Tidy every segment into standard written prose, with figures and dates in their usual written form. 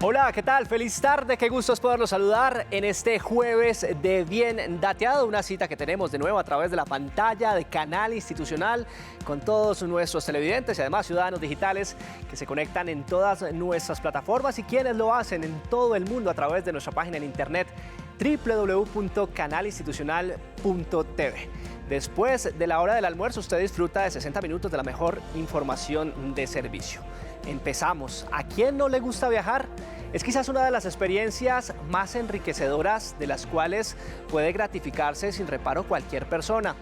Hola, ¿qué tal? Feliz tarde, qué gusto es poderlos saludar en este jueves de Bien Dateado, una cita que tenemos de nuevo a través de la pantalla de Canal Institucional con todos nuestros televidentes y además ciudadanos digitales que se conectan en todas nuestras plataformas y quienes lo hacen en todo el mundo a través de nuestra página en internet www.canalinstitucional.tv. Después de la hora del almuerzo, usted disfruta de 60 minutos de la mejor información de servicio. Empezamos. ¿A quién no le gusta viajar? Es quizás una de las experiencias más enriquecedoras de las cuales puede gratificarse sin reparo cualquier persona.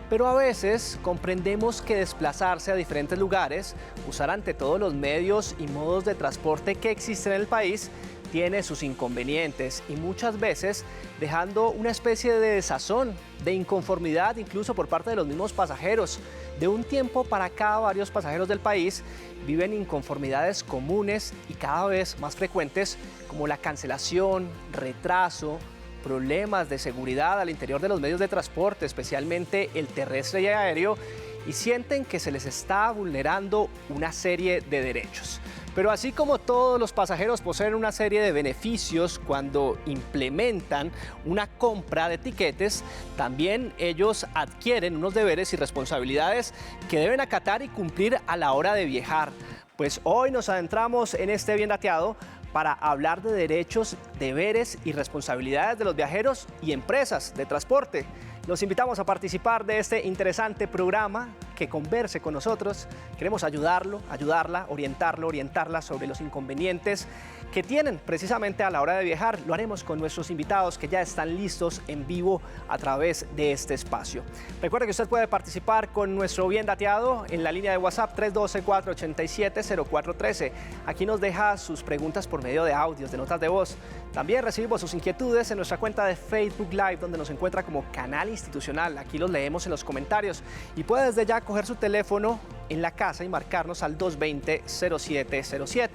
Pero a veces comprendemos que desplazarse a diferentes lugares, usar ante todo los medios y modos de transporte que existen en el país, tiene sus inconvenientes y muchas veces dejando una especie de desazón, de inconformidad incluso por parte de los mismos pasajeros. De un tiempo para acá, varios pasajeros del país viven inconformidades comunes y cada vez más frecuentes como la cancelación, retraso, problemas de seguridad al interior de los medios de transporte, especialmente el terrestre y aéreo, y sienten que se les está vulnerando una serie de derechos. Pero así como todos los pasajeros poseen una serie de beneficios cuando implementan una compra de tiquetes, también ellos adquieren unos deberes y responsabilidades que deben acatar y cumplir a la hora de viajar. Pues hoy nos adentramos en este Bien Dateado para hablar de derechos, deberes y responsabilidades de los viajeros y empresas de transporte. Los invitamos a participar de este interesante programa, que converse con nosotros. Queremos ayudarlo, ayudarla, orientarla sobre los inconvenientes que tienen precisamente a la hora de viajar. Lo haremos con nuestros invitados que ya están listos en vivo a través de este espacio. Recuerde que usted puede participar con nuestro Bien Dateado en la línea de WhatsApp 312-487-0413. Aquí nos deja sus preguntas por medio de audios, de notas de voz. También recibimos sus inquietudes en nuestra cuenta de Facebook Live, donde nos encuentra como Canal Institucional. Aquí los leemos en los comentarios y puede desde ya coger su teléfono en la casa y marcarnos al 220-0707.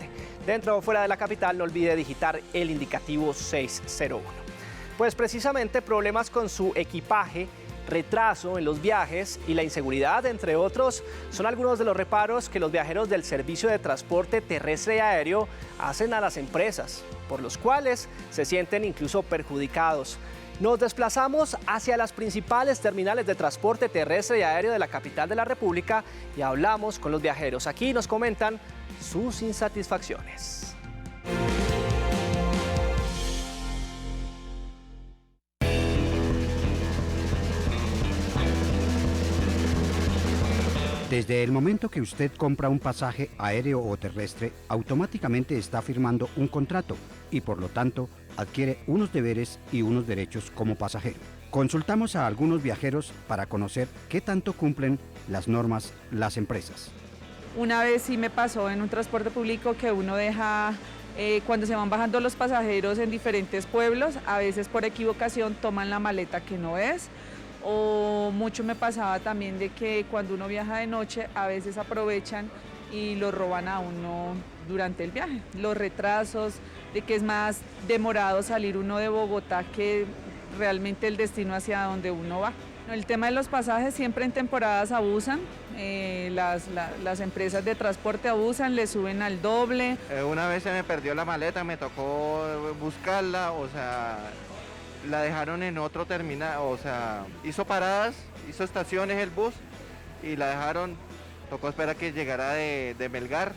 Dentro o fuera de la capital, no olvide digitar el indicativo 601. Pues precisamente problemas con su equipaje, retraso en los viajes y la inseguridad, entre otros, son algunos de los reparos que los viajeros del servicio de transporte terrestre y aéreo hacen a las empresas, por los cuales se sienten incluso perjudicados. Nos desplazamos hacia las principales terminales de transporte terrestre y aéreo de la capital de la República y hablamos con los viajeros. Aquí nos comentan sus insatisfacciones. Desde el momento que usted compra un pasaje aéreo o terrestre, automáticamente está firmando un contrato y por lo tanto adquiere unos deberes y unos derechos como pasajero. Consultamos a algunos viajeros para conocer qué tanto cumplen las normas las empresas. Una vez sí me pasó en un transporte público que uno deja, cuando se van bajando los pasajeros en diferentes pueblos, a veces por equivocación toman la maleta que no es. O mucho me pasaba también de que cuando uno viaja de noche a veces aprovechan y lo roban a uno durante el viaje. Los retrasos, de que es más demorado salir uno de Bogotá que realmente el destino hacia donde uno va. El tema de los pasajes siempre en temporadas abusan, las empresas de transporte abusan, le suben al doble. Una vez se me perdió la maleta, me tocó buscarla, la dejaron en otro terminal, hizo paradas, hizo estaciones el bus y la dejaron, tocó esperar que llegara de Melgar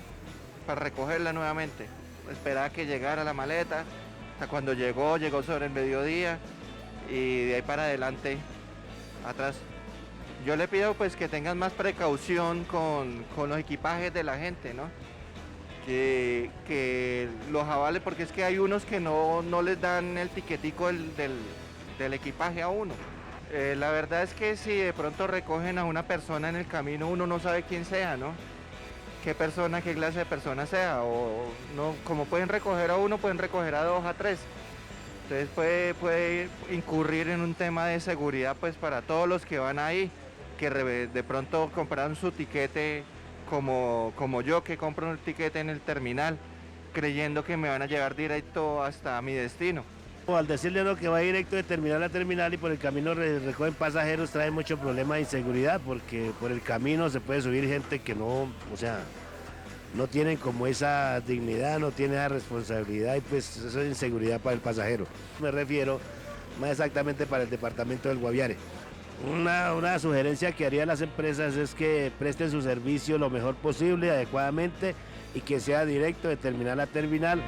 para recogerla nuevamente. Esperaba que llegara la maleta, hasta cuando llegó sobre el mediodía y de ahí para adelante, atrás. Yo le pido pues que tengan más precaución con los equipajes de la gente, ¿no? Que los avale, porque es que hay unos que no les dan el tiquetico del equipaje a uno. La verdad es que si de pronto recogen a una persona en el camino, uno no sabe quién sea, ¿no? Qué clase de persona sea, o no, como pueden recoger a uno, pueden recoger a 2, a 3. Entonces puede incurrir en un tema de seguridad pues para todos los que van ahí, que de pronto compraron su tiquete como yo, que compro un tiquete en el terminal creyendo que me van a llevar directo hasta mi destino. Al decirle uno que va directo de terminal a terminal y por el camino recogen pasajeros, trae mucho problema de inseguridad, porque por el camino se puede subir gente que no, no tienen como esa dignidad, no tienen esa responsabilidad y pues eso es inseguridad para el pasajero. Me refiero más exactamente para el departamento del Guaviare. Una sugerencia que haría a las empresas es que presten su servicio lo mejor posible, adecuadamente, y que sea directo de terminal a terminal.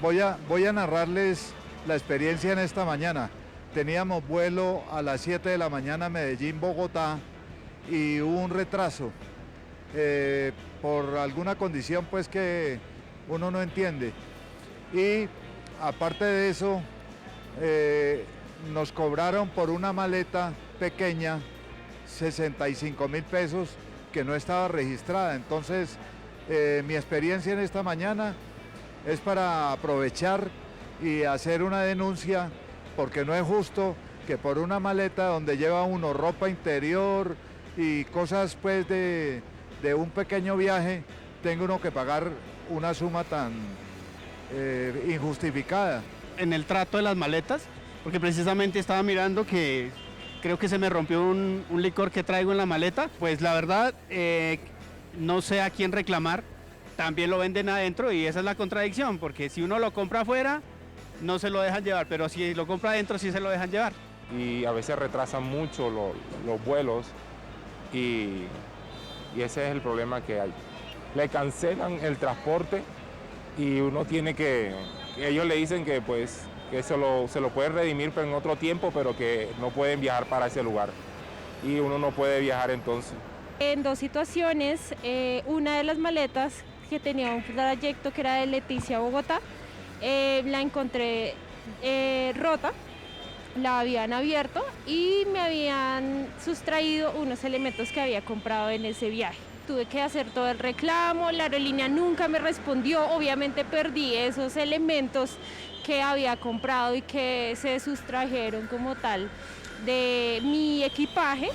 Voy a narrarles la experiencia en esta mañana. Teníamos vuelo a las 7 de la mañana Medellín-Bogotá y hubo un retraso por alguna condición pues que uno no entiende. Y aparte de eso, nos cobraron por una maleta pequeña 65.000 pesos que no estaba registrada. Entonces, mi experiencia en esta mañana es para aprovechar y hacer una denuncia, porque no es justo que por una maleta donde lleva uno ropa interior y cosas pues de un pequeño viaje, tenga uno que pagar una suma tan injustificada. En el trato de las maletas, porque precisamente estaba mirando que creo que se me rompió un licor que traigo en la maleta, pues la verdad no sé a quién reclamar, también lo venden adentro y esa es la contradicción, porque si uno lo compra afuera no se lo dejan llevar, pero si lo compra adentro sí se lo dejan llevar. Y a veces retrasan mucho los vuelos y ese es el problema que hay. Le cancelan el transporte y uno tiene que, ellos le dicen que pues que se lo pueden redimir pero en otro tiempo, pero que no pueden viajar para ese lugar y uno no puede viajar entonces. En dos situaciones, una de las maletas que tenía un trayecto que era de Leticia a Bogotá, la encontré rota, la habían abierto y me habían sustraído unos elementos que había comprado en ese viaje. Tuve que hacer todo el reclamo, la aerolínea nunca me respondió, obviamente perdí esos elementos que había comprado y que se sustrajeron como tal de mi equipaje.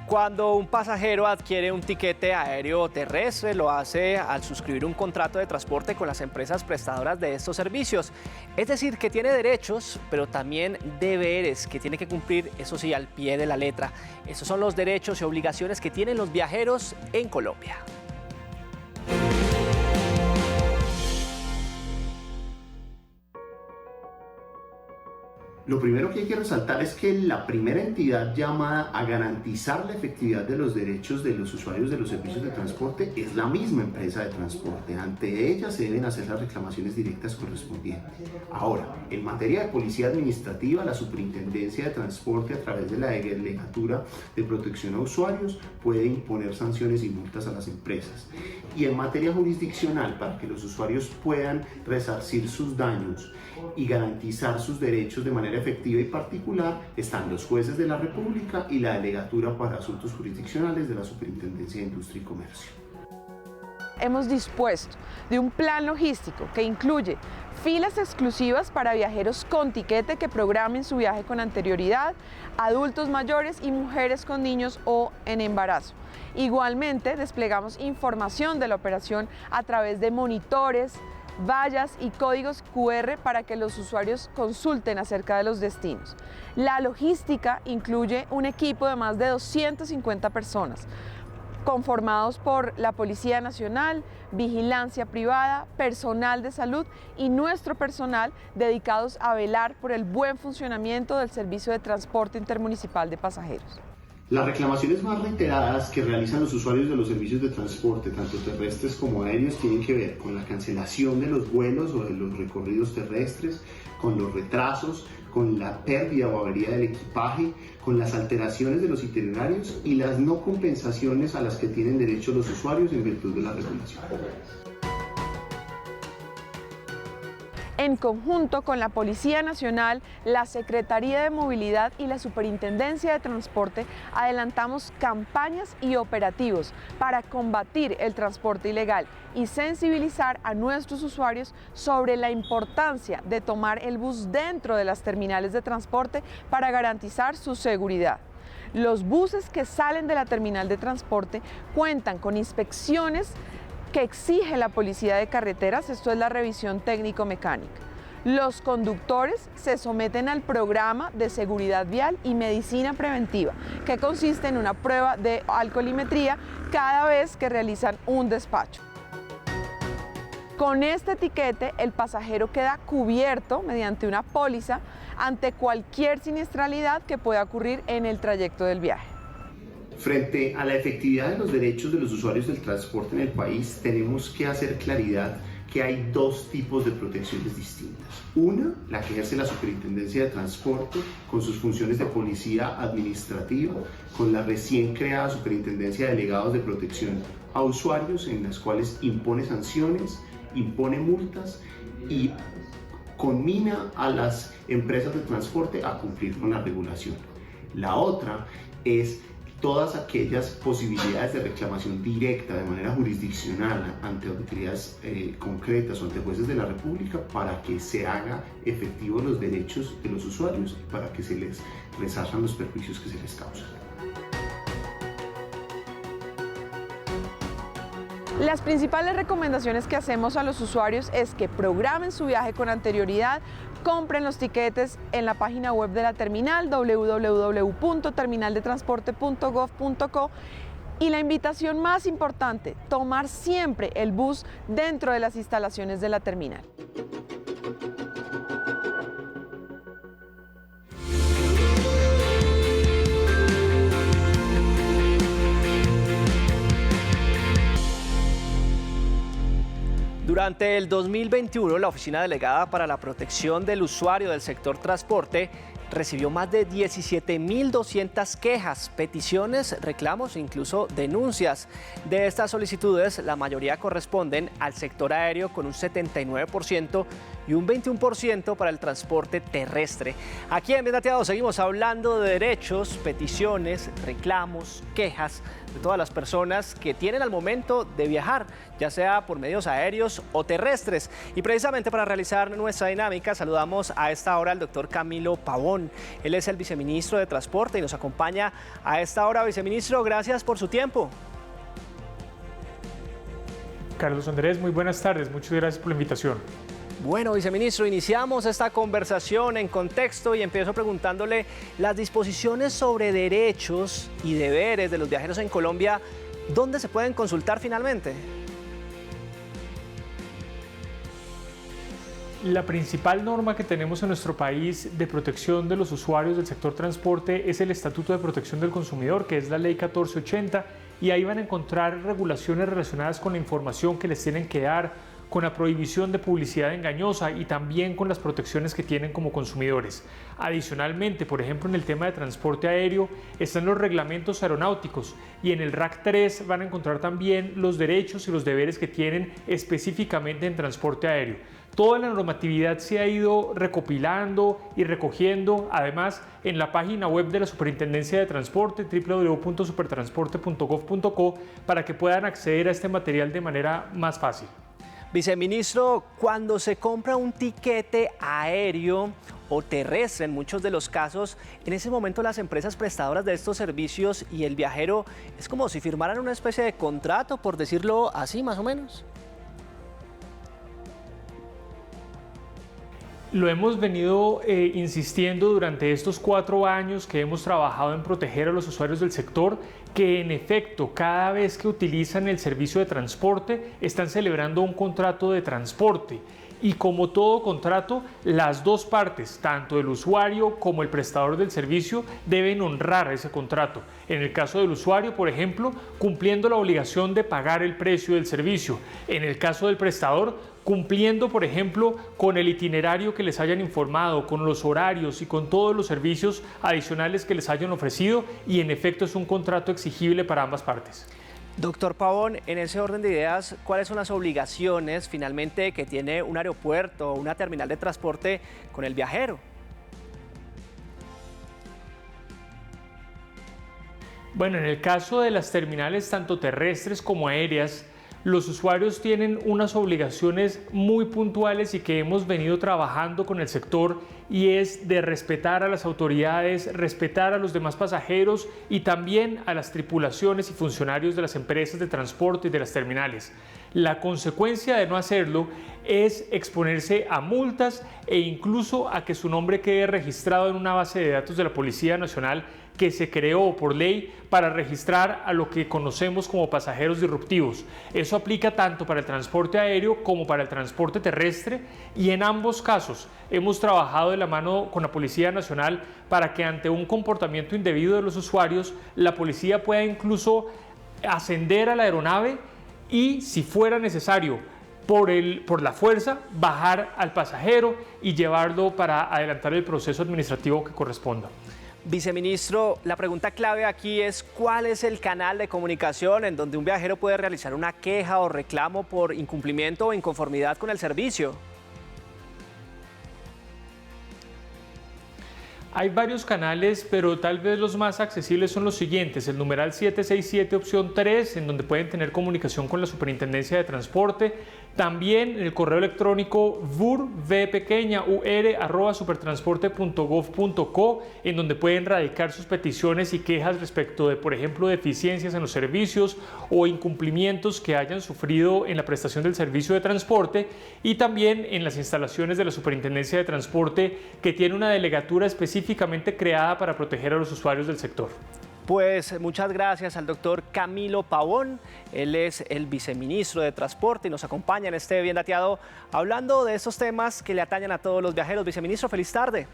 Cuando un pasajero adquiere un tiquete aéreo o terrestre, lo hace al suscribir un contrato de transporte con las empresas prestadoras de estos servicios. Es decir, que tiene derechos, pero también deberes que tiene que cumplir, eso sí, al pie de la letra. Esos son los derechos y obligaciones que tienen los viajeros en Colombia. Lo primero que hay que resaltar es que la primera entidad llamada a garantizar la efectividad de los derechos de los usuarios de los servicios de transporte es la misma empresa de transporte. Ante ella se deben hacer las reclamaciones directas correspondientes. Ahora, en materia de policía administrativa, la Superintendencia de Transporte a través de la Delegatura de Protección a Usuarios puede imponer sanciones y multas a las empresas. Y en materia jurisdiccional, para que los usuarios puedan resarcir sus daños y garantizar sus derechos de manera efectiva y particular, están los jueces de la República y la Delegatura para Asuntos Jurisdiccionales de la Superintendencia de Industria y Comercio. Hemos dispuesto de un plan logístico que incluye filas exclusivas para viajeros con tiquete que programen su viaje con anterioridad, adultos mayores y mujeres con niños o en embarazo. Igualmente, desplegamos información de la operación a través de monitores, vallas y códigos QR para que los usuarios consulten acerca de los destinos. La logística incluye un equipo de más de 250 personas, conformados por la Policía Nacional, Vigilancia Privada, personal de salud y nuestro personal dedicados a velar por el buen funcionamiento del servicio de transporte intermunicipal de pasajeros. Las reclamaciones más reiteradas que realizan los usuarios de los servicios de transporte, tanto terrestres como aéreos, tienen que ver con la cancelación de los vuelos o de los recorridos terrestres, con los retrasos, con la pérdida o avería del equipaje, con las alteraciones de los itinerarios y las no compensaciones a las que tienen derecho los usuarios en virtud de la regulación. En conjunto con la Policía Nacional, la Secretaría de Movilidad y la Superintendencia de Transporte, adelantamos campañas y operativos para combatir el transporte ilegal y sensibilizar a nuestros usuarios sobre la importancia de tomar el bus dentro de las terminales de transporte para garantizar su seguridad. Los buses que salen de la terminal de transporte cuentan con inspecciones que exige la Policía de Carreteras, esto es la revisión técnico-mecánica. Los conductores se someten al programa de seguridad vial y medicina preventiva, que consiste en una prueba de alcoholimetría cada vez que realizan un despacho. Con este etiquete, el pasajero queda cubierto mediante una póliza ante cualquier siniestralidad que pueda ocurrir en el trayecto del viaje. Frente a la efectividad de los derechos de los usuarios del transporte en el país, tenemos que hacer claridad que hay dos tipos de protecciones distintas. Una, la que ejerce la Superintendencia de Transporte con sus funciones de policía administrativa, con la recién creada Superintendencia de Delegados de Protección a Usuarios, en las cuales impone sanciones, impone multas y conmina a las empresas de transporte a cumplir con la regulación. La otra es todas aquellas posibilidades de reclamación directa de manera jurisdiccional ante autoridades concretas o ante jueces de la República para que se haga efectivos los derechos de los usuarios y para que se les resarzan los perjuicios que se les causan. Las principales recomendaciones que hacemos a los usuarios es que programen su viaje con anterioridad, compren los tiquetes en la página web de la terminal www.terminaldetransporte.gov.co y la invitación más importante, tomar siempre el bus dentro de las instalaciones de la terminal. Durante el 2021, la Oficina Delegada para la Protección del Usuario del Sector Transporte recibió más de 17.200 quejas, peticiones, reclamos e incluso denuncias. De estas solicitudes, la mayoría corresponden al sector aéreo con un 79% y un 21% para el transporte terrestre. Aquí en Bien Dateado seguimos hablando de derechos, peticiones, reclamos, quejas de todas las personas que tienen al momento de viajar, ya sea por medios aéreos o terrestres. Y precisamente para realizar nuestra dinámica saludamos a esta hora al doctor Camilo Pavón. Él es el viceministro de Transporte y nos acompaña a esta hora. Viceministro, gracias por su tiempo. Carlos Andrés, muy buenas tardes. Muchas gracias por la invitación. Bueno, viceministro, iniciamos esta conversación en contexto y empiezo preguntándole las disposiciones sobre derechos y deberes de los viajeros en Colombia, ¿dónde se pueden consultar finalmente? La principal norma que tenemos en nuestro país de protección de los usuarios del sector transporte es el Estatuto de Protección del Consumidor, que es la Ley 1480, y ahí van a encontrar regulaciones relacionadas con la información que les tienen que dar, con la prohibición de publicidad engañosa y también con las protecciones que tienen como consumidores. Adicionalmente, por ejemplo, en el tema de transporte aéreo están los reglamentos aeronáuticos y en el RAC 3 van a encontrar también los derechos y los deberes que tienen específicamente en transporte aéreo. Toda la normatividad se ha ido recopilando y recogiendo, además, en la página web de la Superintendencia de Transporte, www.supertransporte.gov.co, para que puedan acceder a este material de manera más fácil. Viceministro, cuando se compra un tiquete aéreo o terrestre, en muchos de los casos, en ese momento las empresas prestadoras de estos servicios y el viajero es como si firmaran una especie de contrato, por decirlo así, más o menos. Lo hemos venido insistiendo durante estos 4 años que hemos trabajado en proteger a los usuarios del sector, que en efecto cada vez que utilizan el servicio de transporte están celebrando un contrato de transporte. Y como todo contrato, las dos partes, tanto el usuario como el prestador del servicio, deben honrar ese contrato. En el caso del usuario, por ejemplo, cumpliendo la obligación de pagar el precio del servicio. En el caso del prestador, cumpliendo, por ejemplo, con el itinerario que les hayan informado, con los horarios y con todos los servicios adicionales que les hayan ofrecido, y en efecto es un contrato exigible para ambas partes. Doctor Pavón, en ese orden de ideas, ¿cuáles son las obligaciones finalmente que tiene un aeropuerto o una terminal de transporte con el viajero? Bueno, en el caso de las terminales tanto terrestres como aéreas, los usuarios tienen unas obligaciones muy puntuales y que hemos venido trabajando con el sector, y es de respetar a las autoridades, respetar a los demás pasajeros y también a las tripulaciones y funcionarios de las empresas de transporte y de las terminales. La consecuencia de no hacerlo es exponerse a multas e incluso a que su nombre quede registrado en una base de datos de la Policía Nacional que se creó por ley para registrar a lo que conocemos como pasajeros disruptivos. Eso aplica tanto para el transporte aéreo como para el transporte terrestre, y en ambos casos hemos trabajado de la mano con la Policía Nacional para que ante un comportamiento indebido de los usuarios, la policía pueda incluso ascender a la aeronave y, si fuera necesario, por la fuerza, bajar al pasajero y llevarlo para adelantar el proceso administrativo que corresponda. Viceministro, la pregunta clave aquí es ¿cuál es el canal de comunicación en donde un viajero puede realizar una queja o reclamo por incumplimiento o inconformidad con el servicio? Hay varios canales, pero tal vez los más accesibles son los siguientes: el numeral 767 opción 3, en donde pueden tener comunicación con la Superintendencia de Transporte. También el correo electrónico vur@supertransporte.gov.co, en donde pueden radicar sus peticiones y quejas respecto de, por ejemplo, deficiencias en los servicios o incumplimientos que hayan sufrido en la prestación del servicio de transporte, y también en las instalaciones de la Superintendencia de Transporte, que tiene una delegatura específicamente creada para proteger a los usuarios del sector. Pues muchas gracias al doctor Camilo Pavón. Él es el viceministro de Transporte y nos acompaña en este Bien Dateado hablando de estos temas que le atañen a todos los viajeros. Viceministro, feliz tarde.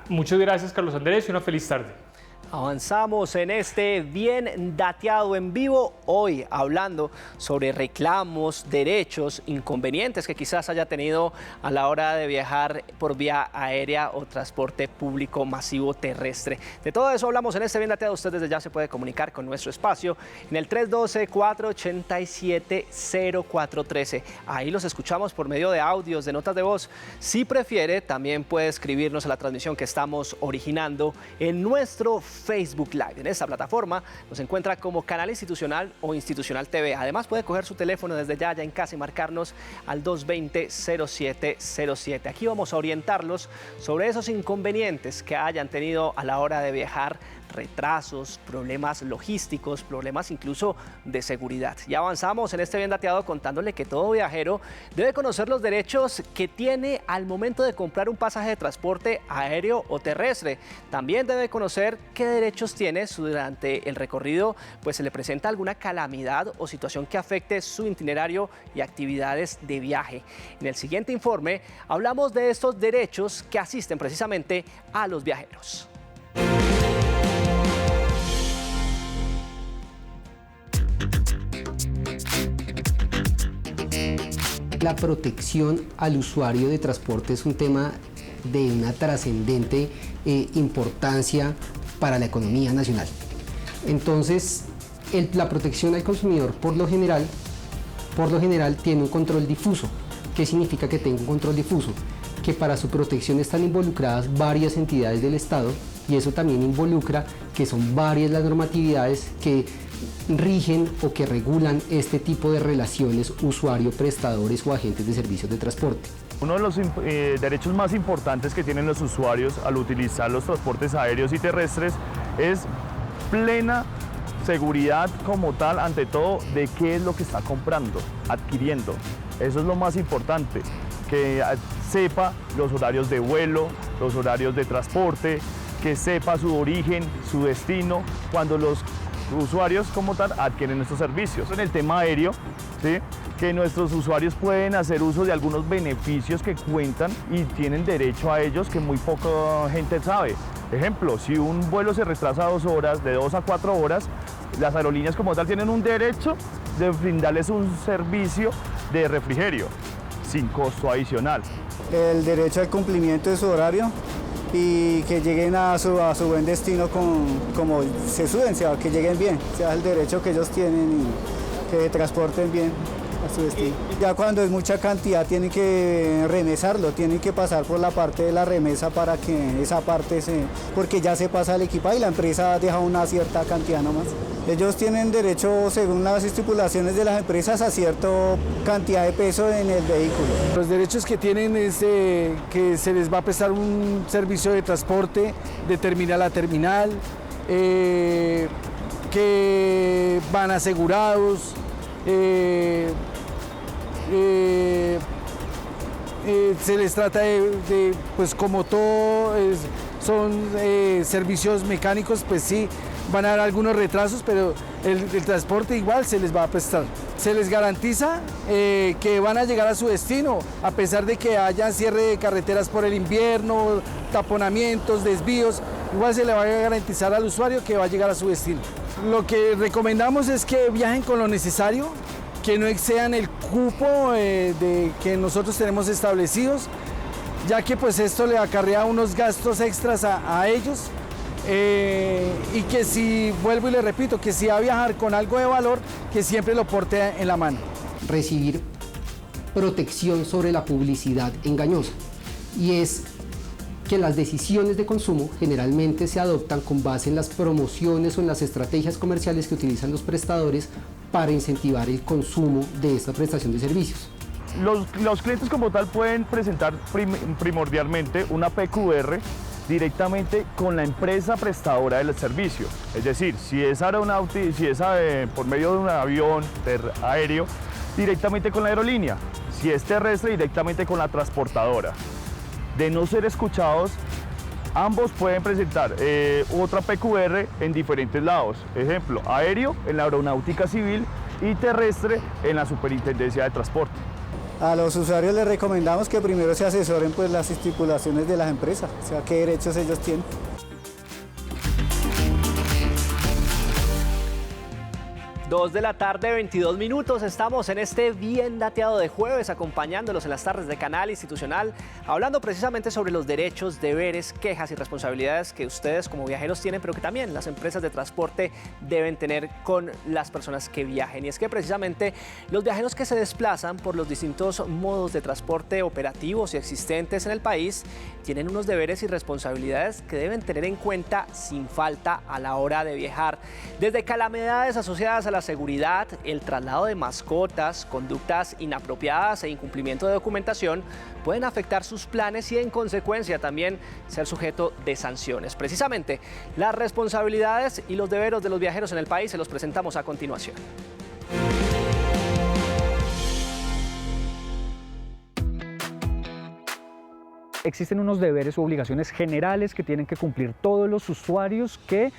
Muchas gracias, Carlos Andrés, y una feliz tarde. Avanzamos en este Bien Dateado en vivo, hoy hablando sobre reclamos, derechos, inconvenientes que quizás haya tenido a la hora de viajar por vía aérea o transporte público masivo terrestre. De todo eso hablamos en este Bien Dateado. Usted desde ya se puede comunicar con nuestro espacio en el 312-487-0413. Ahí los escuchamos por medio de audios, de notas de voz. Si prefiere, también puede escribirnos a la transmisión que estamos originando en nuestro Facebook Live. En esta plataforma nos encuentra como Canal Institucional o Institucional TV. Además puede coger su teléfono desde ya en casa y marcarnos al 220-0707. Aquí vamos a orientarlos sobre esos inconvenientes que hayan tenido a la hora de viajar, retrasos, problemas logísticos, problemas incluso de seguridad. Ya avanzamos en este Bien Dateado contándole que todo viajero debe conocer los derechos que tiene al momento de comprar un pasaje de transporte aéreo o terrestre. También debe conocer qué derechos tiene si durante el recorrido pues se le presenta alguna calamidad o situación que afecte su itinerario y actividades de viaje. En el siguiente informe hablamos de estos derechos que asisten precisamente a los viajeros. La protección al usuario de transporte es un tema de una trascendente importancia para la economía nacional. Entonces, la protección al consumidor por lo general tiene un control difuso. ¿Qué significa que tenga un control difuso? Que para su protección están involucradas varias entidades del Estado, y eso también involucra que son varias las normatividades que rigen o que regulan este tipo de relaciones usuario-prestadores o agentes de servicios de transporte. Uno de los derechos más importantes que tienen los usuarios al utilizar los transportes aéreos y terrestres es plena seguridad como tal, ante todo, de qué es lo que está comprando, adquiriendo. Eso es lo más importante, que sepa los horarios de vuelo, los horarios de transporte, que sepa su origen, su destino, cuando los usuarios como tal adquieren estos servicios. En el tema aéreo, ¿sí?, que nuestros usuarios pueden hacer uso de algunos beneficios que cuentan y tienen derecho a ellos que muy poca gente sabe. Ejemplo, si un vuelo se retrasa 2 horas, de 2 a 4 horas, las aerolíneas como tal tienen un derecho de brindarles un servicio de refrigerio sin costo adicional. El derecho al cumplimiento de su horario y que lleguen a su buen destino como se suben, que lleguen bien, sea el derecho que ellos tienen y que transporten bien a su destino. Ya cuando es mucha cantidad tienen que remesarlo, tienen que pasar por la parte de la remesa para que esa parte porque ya se pasa el equipaje y la empresa deja una cierta cantidad nomás. Ellos tienen derecho, según las estipulaciones de las empresas, a cierta cantidad de peso en el vehículo. Los derechos que tienen es que se les va a prestar un servicio de transporte de terminal a terminal, que van asegurados, se les trata pues como todo son servicios mecánicos, pues sí, van a haber algunos retrasos, pero el transporte igual se les va a prestar. Se les garantiza que van a llegar a su destino, a pesar de que haya cierre de carreteras por el invierno, taponamientos, desvíos, igual se le va a garantizar al usuario que va a llegar a su destino. Lo que recomendamos es que viajen con lo necesario, que no excedan el cupo que nosotros tenemos establecidos, ya que pues esto le acarrea unos gastos extras a ellos, y que si, vuelvo y le repito, que si va a viajar con algo de valor, que siempre lo porte en la mano. Recibir protección sobre la publicidad engañosa, y es que las decisiones de consumo generalmente se adoptan con base en las promociones o en las estrategias comerciales que utilizan los prestadores para incentivar el consumo de esta prestación de servicios. Los clientes como tal pueden presentar primordialmente una PQR directamente con la empresa prestadora del servicio. Es decir, si es aeronáutica, si es por medio de un avión aéreo, directamente con la aerolínea. Si es terrestre, directamente con la transportadora. De no ser escuchados, ambos pueden presentar otra PQR en diferentes lados. Ejemplo, aéreo en la Aeronáutica Civil y terrestre en la Superintendencia de Transporte. A los usuarios les recomendamos que primero se asesoren pues las estipulaciones de las empresas, o sea, qué derechos ellos tienen. 2 de la tarde, 22 minutos. Estamos en este bien dateado de jueves, acompañándolos en las tardes de Canal Institucional, hablando precisamente sobre los derechos, deberes, quejas y responsabilidades que ustedes como viajeros tienen, pero que también las empresas de transporte deben tener con las personas que viajen. Y es que precisamente los viajeros que se desplazan por los distintos modos de transporte operativos y existentes en el país tienen unos deberes y responsabilidades que deben tener en cuenta sin falta a la hora de viajar. Desde calamidades asociadas a la seguridad, el traslado de mascotas, conductas inapropiadas e incumplimiento de documentación pueden afectar sus planes y en consecuencia también ser sujeto de sanciones. Precisamente, las responsabilidades y los deberes de los viajeros en el país se los presentamos a continuación. Existen unos deberes u obligaciones generales que tienen que cumplir todos los usuarios que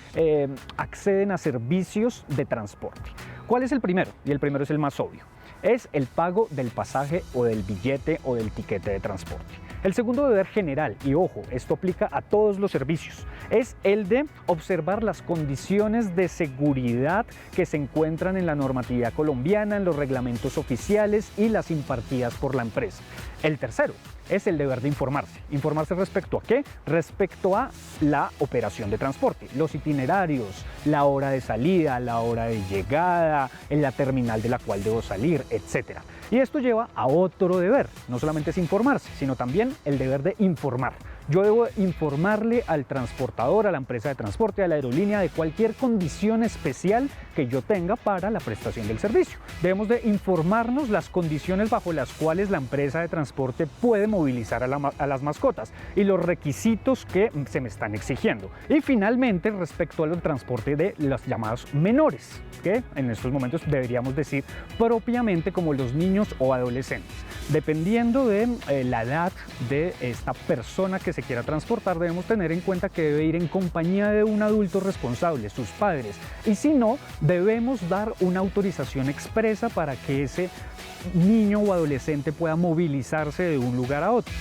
acceden a servicios de transporte. ¿Cuál es el primero? Y el primero es el más obvio. Es el pago del pasaje o del billete o del tiquete de transporte. El segundo deber general, y ojo, esto aplica a todos los servicios, es el de observar las condiciones de seguridad que se encuentran en la normatividad colombiana, en los reglamentos oficiales y las impartidas por la empresa. El tercero es el deber de informarse. ¿Informarse respecto a qué? Respecto a la operación de transporte, los itinerarios, la hora de salida, la hora de llegada, en la terminal de la cual debo salir, etc. Y esto lleva a otro deber, no solamente es informarse, sino también el deber de informar. Yo debo informarle al transportador, a la empresa de transporte, a la aerolínea de cualquier condición especial que yo tenga para la prestación del servicio. Debemos de informarnos las condiciones bajo las cuales la empresa de transporte puede movilizar a las mascotas y los requisitos que se me están exigiendo. Y finalmente, respecto al transporte de los llamados menores, que en estos momentos deberíamos decir propiamente como los niños o adolescentes. Dependiendo de la edad de esta persona que se quiera transportar, debemos tener en cuenta que debe ir en compañía de un adulto responsable, sus padres, y si no, debemos dar una autorización expresa para que ese niño o adolescente pueda movilizarse de un lugar a otro.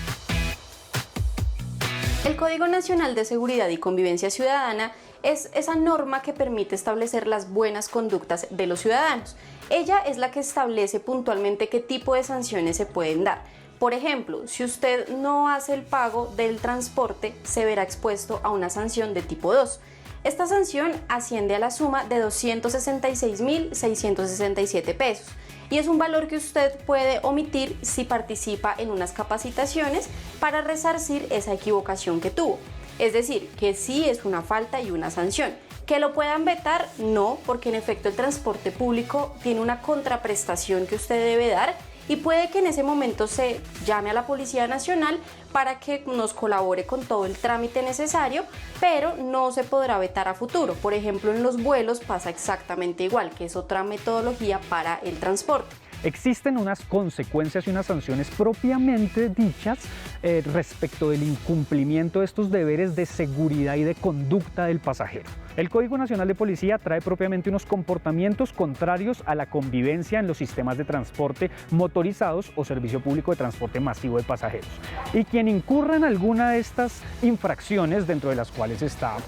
El Código Nacional de Seguridad y Convivencia Ciudadana es esa norma que permite establecer las buenas conductas de los ciudadanos. Ella es la que establece puntualmente qué tipo de sanciones se pueden dar. Por ejemplo, si usted no hace el pago del transporte, se verá expuesto a una sanción de tipo 2. Esta sanción asciende a la suma de 266.667 pesos y es un valor que usted puede omitir si participa en unas capacitaciones para resarcir esa equivocación que tuvo. Es decir, que sí es una falta y una sanción. ¿Que lo puedan vetar? No, porque en efecto el transporte público tiene una contraprestación que usted debe dar y puede que en ese momento se llame a la Policía Nacional para que nos colabore con todo el trámite necesario, pero no se podrá vetar a futuro. Por ejemplo, en los vuelos pasa exactamente igual, que es otra metodología para el transporte. Existen unas consecuencias y unas sanciones propiamente dichas respecto del incumplimiento de estos deberes de seguridad y de conducta del pasajero. El Código Nacional de Policía trae propiamente unos comportamientos contrarios a la convivencia en los sistemas de transporte motorizados o servicio público de transporte masivo de pasajeros. Y quien incurra en alguna de estas infracciones, dentro de las cuales está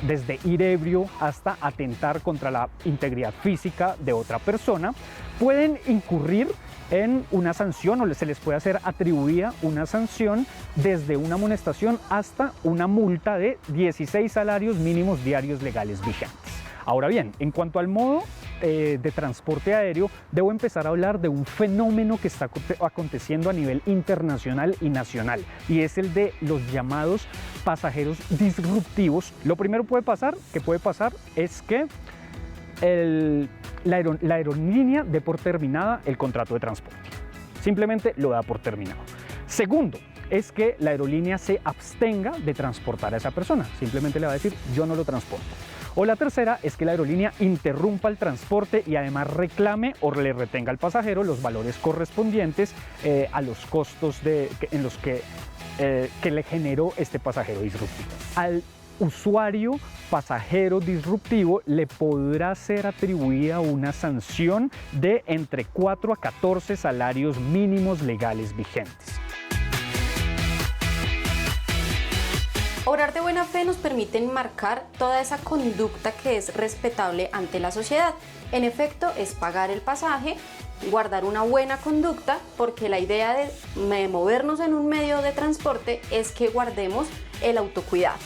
desde ir ebrio hasta atentar contra la integridad física de otra persona, pueden incurrir en una sanción o se les puede hacer atribuida una sanción desde una amonestación hasta una multa de 16 salarios mínimos diarios legales vigentes. Ahora bien, en cuanto al modo de transporte aéreo, debo empezar a hablar de un fenómeno que está aconteciendo a nivel internacional y nacional, y es el de los llamados pasajeros disruptivos. Lo primero que puede pasar es que la aerolínea dé por terminada el contrato de transporte. Simplemente lo da por terminado. Segundo, es que la aerolínea se abstenga de transportar a esa persona. Simplemente le va a decir, yo no lo transporto. O la tercera es que la aerolínea interrumpa el transporte y además reclame o le retenga al pasajero los valores correspondientes a los costos en los que le generó este pasajero disruptivo. Al usuario pasajero disruptivo le podrá ser atribuida una sanción de entre 4 a 14 salarios mínimos legales vigentes. Obrar de buena fe nos permite enmarcar toda esa conducta que es respetable ante la sociedad. En efecto, es pagar el pasaje, guardar una buena conducta, porque la idea de movernos en un medio de transporte es que guardemos el autocuidado.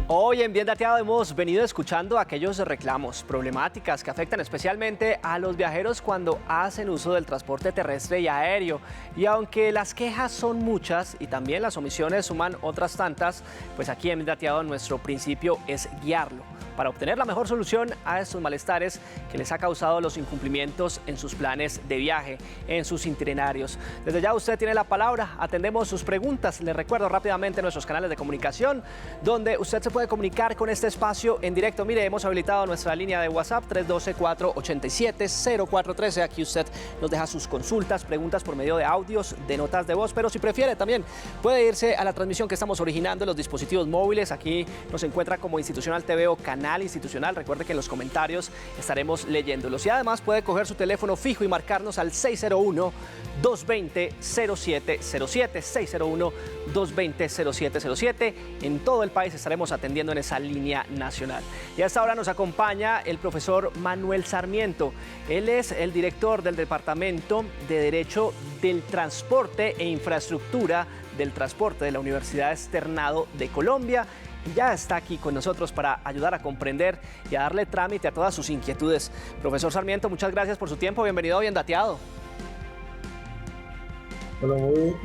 Hoy en Bien Dateado hemos venido escuchando aquellos reclamos, problemáticas que afectan especialmente a los viajeros cuando hacen uso del transporte terrestre y aéreo. Y aunque las quejas son muchas y también las omisiones suman otras tantas, pues aquí en Bien Dateado nuestro principio es guiarlo para obtener la mejor solución a estos malestares que les ha causado los incumplimientos en sus planes de viaje, en sus itinerarios. Desde ya usted tiene la palabra, atendemos sus preguntas. Les recuerdo rápidamente nuestros canales de comunicación, donde usted se puede comunicar con este espacio en directo. Mire, hemos habilitado nuestra línea de WhatsApp 312-487-0413. Aquí usted nos deja sus consultas, preguntas por medio de audios, de notas de voz, pero si prefiere también puede irse a la transmisión que estamos originando en los dispositivos móviles. Aquí nos encuentra como Institucional TV o Canal Institucional. Recuerde que en los comentarios estaremos leyéndolos. Y además puede coger su teléfono fijo y marcarnos al 601-220-0707. 601-220-0707. En todo el país estaremos atendiendo en esa línea nacional. Y a esta hora nos acompaña el profesor Manuel Sarmiento. Él es el director del Departamento de Derecho del Transporte e Infraestructura del Transporte de la Universidad Externado de Colombia. Ya está aquí con nosotros para ayudar a comprender y a darle trámite a todas sus inquietudes. Profesor Sarmiento, muchas gracias por su tiempo. Bienvenido a Bien Dateado. Bueno, muy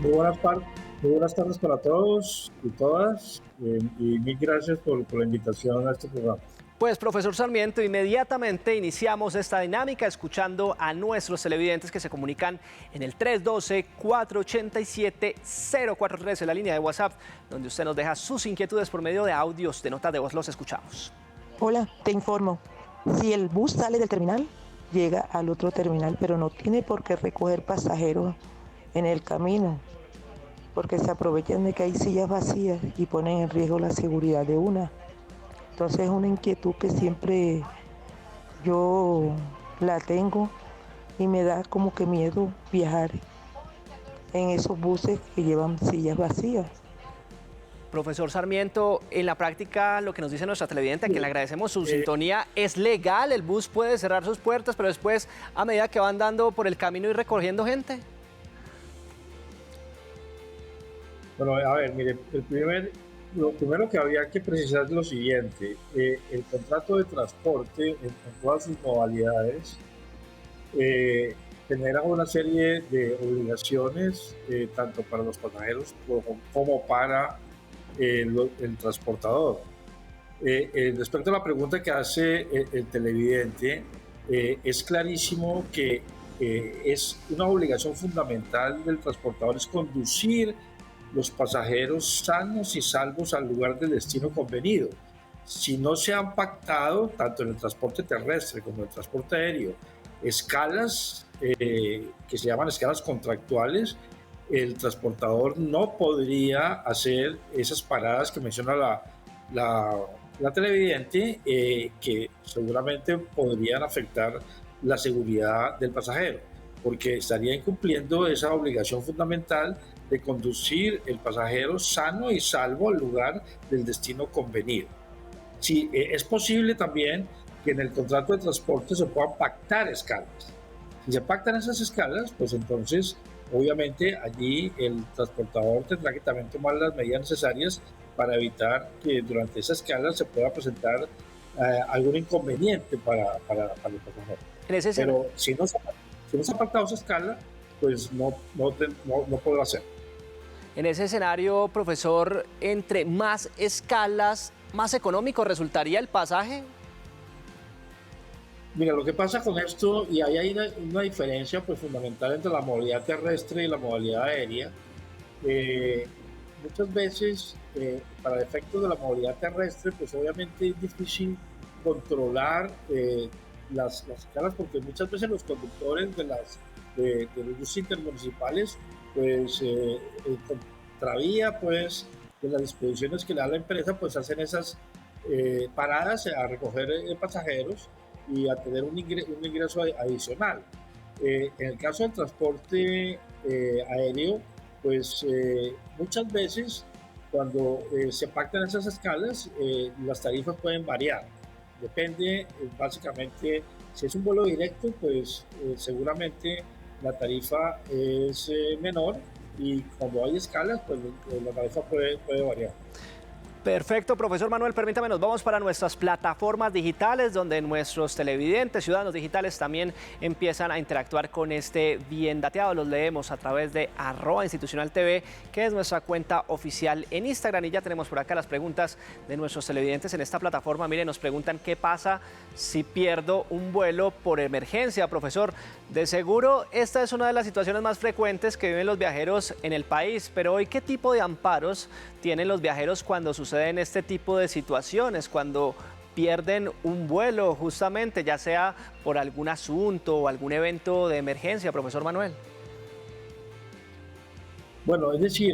buenas tardes para todos y todas. Y mil gracias por la invitación a este programa. Pues, profesor Sarmiento, inmediatamente iniciamos esta dinámica escuchando a nuestros televidentes que se comunican en el 312-487-0413, la línea de WhatsApp, donde usted nos deja sus inquietudes por medio de audios, de notas de voz. Los escuchamos. Hola, te informo. Si el bus sale del terminal, llega al otro terminal, pero no tiene por qué recoger pasajeros en el camino, porque se aprovechan de que hay sillas vacías y ponen en riesgo la seguridad de una. Entonces es una inquietud que siempre yo la tengo y me da como que miedo viajar en esos buses que llevan sillas vacías. Profesor Sarmiento, en la práctica lo que nos dice nuestra televidente, a quien le agradecemos su sintonía, ¿es legal? ¿El bus puede cerrar sus puertas, pero después, a medida que va andando por el camino y recogiendo gente? Bueno, a ver, mire, lo primero que había que precisar es lo siguiente. El contrato de transporte en todas sus modalidades genera una serie de obligaciones, tanto para los pasajeros como para el transportador. Respecto a la pregunta que hace el televidente, es clarísimo que es una obligación fundamental del transportador es conducir los pasajeros sanos y salvos al lugar del destino convenido. Si no se han pactado, tanto en el transporte terrestre como en el transporte aéreo, escalas que se llaman escalas contractuales, el transportador no podría hacer esas paradas que menciona la televidente, que seguramente podrían afectar la seguridad del pasajero, porque estaría incumpliendo esa obligación fundamental de conducir el pasajero sano y salvo al lugar del destino convenido. Sí, es posible también que en el contrato de transporte se puedan pactar escalas. Si se pactan esas escalas, pues entonces obviamente allí el transportador tendrá que también tomar las medidas necesarias para evitar que durante esa escala se pueda presentar algún inconveniente para el pasajero. Pero si no se ha pactado esa escala, pues no podrá hacer. En ese escenario, profesor, entre más escalas, ¿más económico resultaría el pasaje? Mira, lo que pasa con esto, y ahí hay una diferencia pues, fundamental entre la movilidad terrestre y la movilidad aérea. Muchas veces, para el efecto de la movilidad terrestre, pues obviamente es difícil controlar las escalas, porque muchas veces los conductores de los buses intermunicipales, pues contravía pues, de las disposiciones que le da la empresa, pues hacen esas paradas a recoger pasajeros y a tener un ingreso adicional. En el caso del transporte aéreo, pues muchas veces cuando se pactan esas escalas, las tarifas pueden variar. Depende, básicamente, si es un vuelo directo, pues seguramente la tarifa es menor, y cuando hay escalas, pues la tarifa puede variar. Perfecto, profesor Manuel, permítame, nos vamos para nuestras plataformas digitales, donde nuestros televidentes, ciudadanos digitales, también empiezan a interactuar con este Bien Dateado. Los leemos a través de @institucionaltv, que es nuestra cuenta oficial en Instagram. Y ya tenemos por acá las preguntas de nuestros televidentes en esta plataforma. Miren, nos preguntan qué pasa si pierdo un vuelo por emergencia. Profesor, de seguro esta es una de las situaciones más frecuentes que viven los viajeros en el país, pero hoy, ¿qué tipo de amparos tienen los viajeros cuando suceden este tipo de situaciones, cuando pierden un vuelo justamente, ya sea por algún asunto o algún evento de emergencia, profesor Manuel? Bueno, es decir,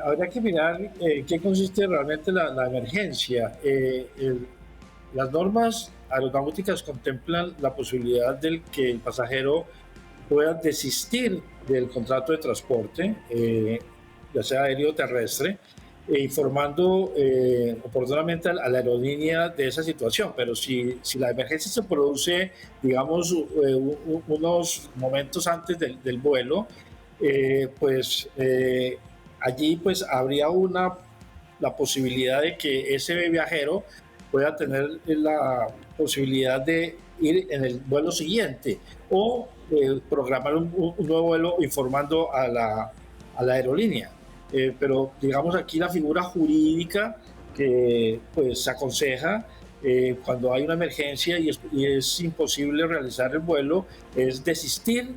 habría que mirar qué consiste realmente la emergencia. Las normas aeronáuticas contemplan la posibilidad de que el pasajero pueda desistir del contrato de transporte, ya sea aéreo o terrestre, informando oportunamente a la aerolínea de esa situación. Pero si la emergencia se produce, digamos, unos momentos antes del vuelo, pues allí pues habría la posibilidad de que ese viajero pueda tener la posibilidad de ir en el vuelo siguiente o programar un nuevo vuelo informando a la aerolínea. Pero digamos aquí la figura jurídica que pues se aconseja cuando hay una emergencia y es imposible realizar el vuelo es desistir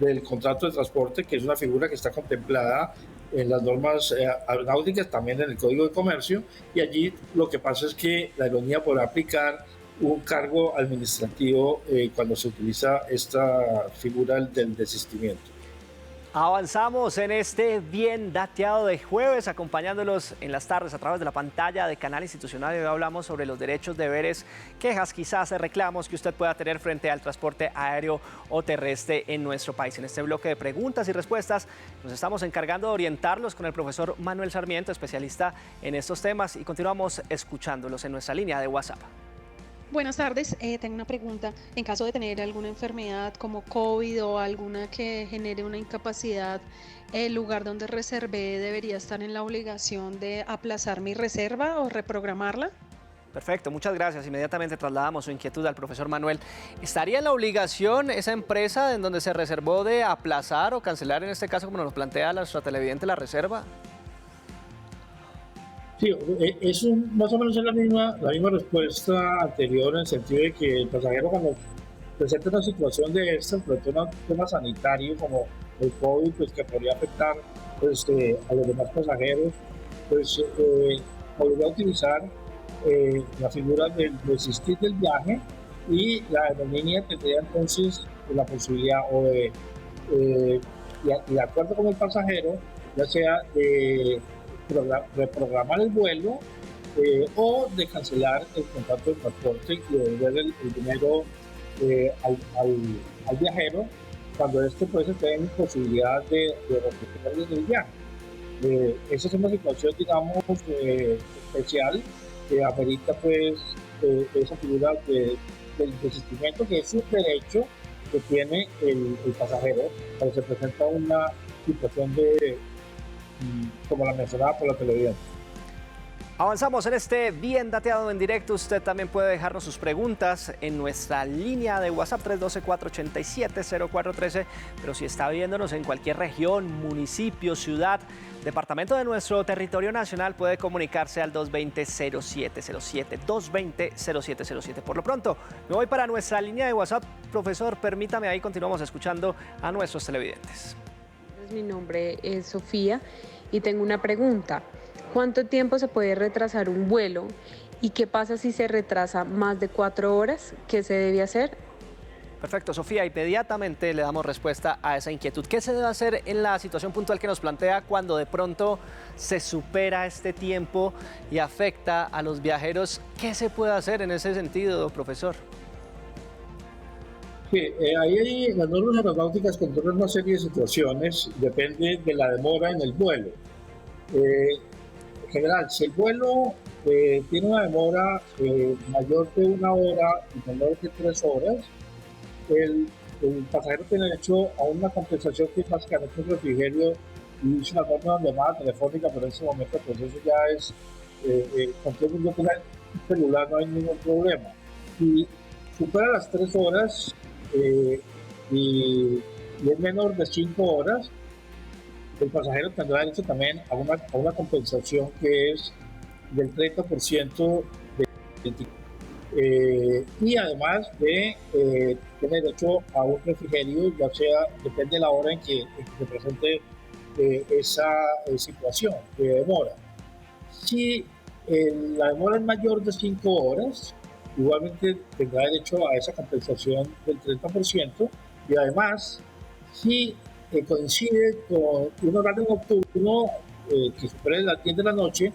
del contrato de transporte, que es una figura que está contemplada en las normas aeronáuticas, también en el Código de Comercio, y allí lo que pasa es que la aerolínea podrá aplicar un cargo administrativo cuando se utiliza esta figura del desistimiento. Avanzamos en este Bien Dateado de jueves, acompañándolos en las tardes a través de la pantalla de Canal Institucional. Hoy hablamos sobre los derechos, deberes, quejas, quizás reclamos que usted pueda tener frente al transporte aéreo o terrestre en nuestro país. En este bloque de preguntas y respuestas nos estamos encargando de orientarlos con el profesor Manuel Sarmiento, especialista en estos temas, y continuamos escuchándolos en nuestra línea de WhatsApp. Buenas tardes, tengo una pregunta. En caso de tener alguna enfermedad como COVID o alguna que genere una incapacidad, ¿el lugar donde reservé debería estar en la obligación de aplazar mi reserva o reprogramarla? Perfecto, muchas gracias. Inmediatamente trasladamos su inquietud al profesor Manuel. ¿Estaría en la obligación esa empresa en donde se reservó de aplazar o cancelar, en este caso, como nos plantea nuestra televidente, la reserva? Sí, más o menos es la misma respuesta anterior, en el sentido de que el pasajero, cuando presenta una situación de estas, sobre todo un tema sanitario como el COVID, pues que podría afectar pues, a los demás pasajeros, pues podría utilizar la figura del desistir del viaje, y la aerolínea tendría entonces la posibilidad de acuerdo con el pasajero, ya sea de reprogramar el vuelo o de cancelar el contrato de transporte y devolver el dinero al viajero cuando este pues esté en posibilidad de recuperar el viaje. Esa es una situación, digamos, especial que amerita pues esa figura del desistimiento, que es un derecho que tiene el pasajero cuando se presenta una situación como la mencionada por la televisión. Avanzamos en este Bien Dateado en directo. Usted también puede dejarnos sus preguntas en nuestra línea de WhatsApp 312-487-0413. Pero si está viéndonos en cualquier región, municipio, ciudad, departamento de nuestro territorio nacional, puede comunicarse al 220-0707, 220-0707. Por lo pronto, me voy para nuestra línea de WhatsApp. Profesor, permítame, ahí continuamos escuchando a nuestros televidentes. Mi nombre es Sofía y tengo una pregunta. ¿Cuánto tiempo se puede retrasar un vuelo y qué pasa si se retrasa más de 4 horas? ¿Qué se debe hacer? Perfecto, Sofía, inmediatamente le damos respuesta a esa inquietud. ¿Qué se debe hacer en la situación puntual que nos plantea cuando de pronto se supera este tiempo y afecta a los viajeros? ¿Qué se puede hacer en ese sentido, profesor? Sí, ahí las normas aeronáuticas controlan una serie de situaciones, depende de la demora en el vuelo. En general, si el vuelo tiene una demora mayor de 1 hora y menor de 3 horas, el pasajero tiene derecho a una compensación que es básicamente un refrigerio, y es una forma de llamada telefónica, pero en ese momento pues eso ya es, con todo el mundo tiene celular, no hay ningún problema. Si supera las 3 horas, y es menor de 5 horas, el pasajero tendrá derecho también a una compensación que es del 30% y además de tener derecho a un refrigerio, ya sea, depende de la hora en que se presente esa situación de demora. Si la demora es mayor de 5 horas, igualmente tendrá derecho a esa compensación del 30%, y además, si coincide con un horario nocturno que supere las 10 de la noche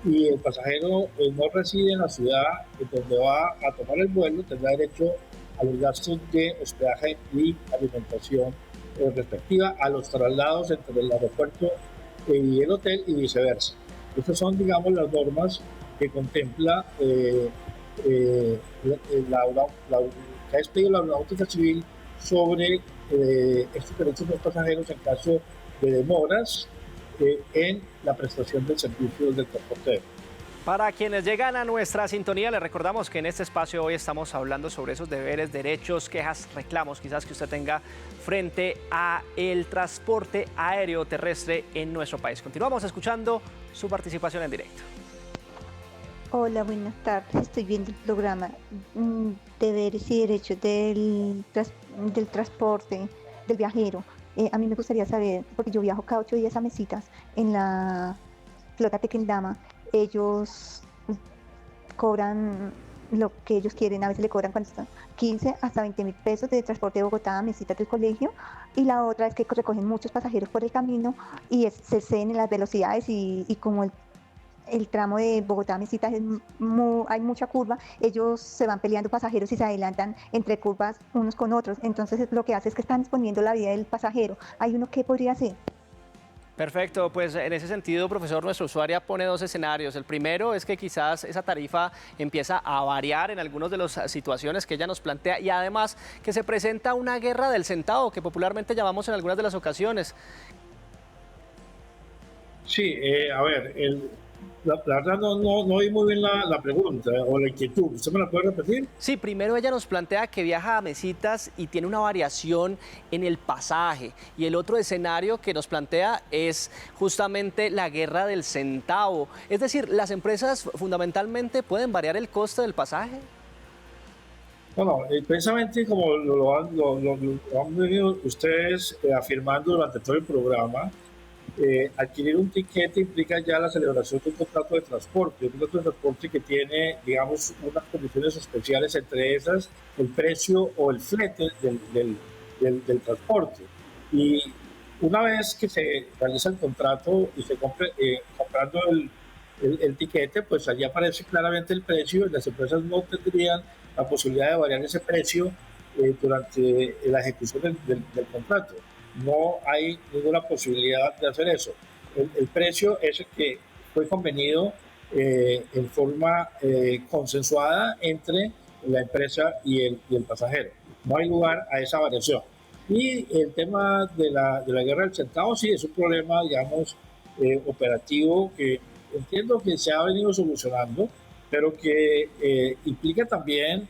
y el pasajero no reside en la ciudad donde va a tomar el vuelo, tendrá derecho a los gastos de hospedaje y alimentación respectiva, a los traslados entre el aeropuerto y el hotel y viceversa. Estas son, digamos, las normas que contempla que ha expedido la Aeronáutica Civil sobre estos derechos de los pasajeros en caso de demoras en la prestación del servicio del transporte. Para quienes llegan a nuestra sintonía, les recordamos que en este espacio hoy estamos hablando sobre esos deberes, derechos, quejas, reclamos, quizás que usted tenga frente a el transporte aéreo terrestre en nuestro país. Continuamos escuchando su participación en directo. Hola, buenas tardes. Estoy viendo el programa Deberes y Derechos del transporte del viajero. A mí me gustaría saber, porque yo viajo cada 8 días a Mesitas en la flota Tequendama. Ellos cobran lo que ellos quieren, a veces le cobran 15 hasta 20.000 pesos de transporte de Bogotá a Mesitas del colegio, y la otra es que recogen muchos pasajeros por el camino y se exceden en las velocidades y como el tramo de Bogotá a Mesitas hay mucha curva, ellos se van peleando pasajeros y se adelantan entre curvas unos con otros, entonces lo que hace es que están exponiendo la vida del pasajero. ¿Hay uno que podría hacer? Perfecto, pues en ese sentido, profesor, nuestra usuaria pone 2 escenarios. El primero es que quizás esa tarifa empieza a variar en algunas de las situaciones que ella nos plantea, y además que se presenta una guerra del centavo, que popularmente llamamos en algunas de las ocasiones. Sí, a ver, La verdad no oí muy bien la pregunta o la inquietud. ¿Usted me la puede repetir? Sí, primero ella nos plantea que viaja a Mesitas y tiene una variación en el pasaje. Y el otro escenario que nos plantea es justamente la guerra del centavo. Es decir, ¿las empresas fundamentalmente pueden variar el costo del pasaje? Bueno, precisamente como lo han venido ustedes afirmando durante todo el programa, adquirir un tiquete implica ya la celebración de un contrato de transporte, que tiene, digamos, unas condiciones especiales, entre esas el precio o el flete del transporte. Y una vez que se realiza el contrato y se compre, comprando el tiquete, pues allí aparece claramente el precio y las empresas no tendrían la posibilidad de variar ese precio durante la ejecución del contrato. No hay ninguna posibilidad de hacer eso. El precio es el que fue convenido en forma consensuada entre la empresa y el pasajero. No hay lugar a esa variación. Y el tema de la guerra del centavo, sí, es un problema, digamos, operativo que entiendo que se ha venido solucionando, pero que implica también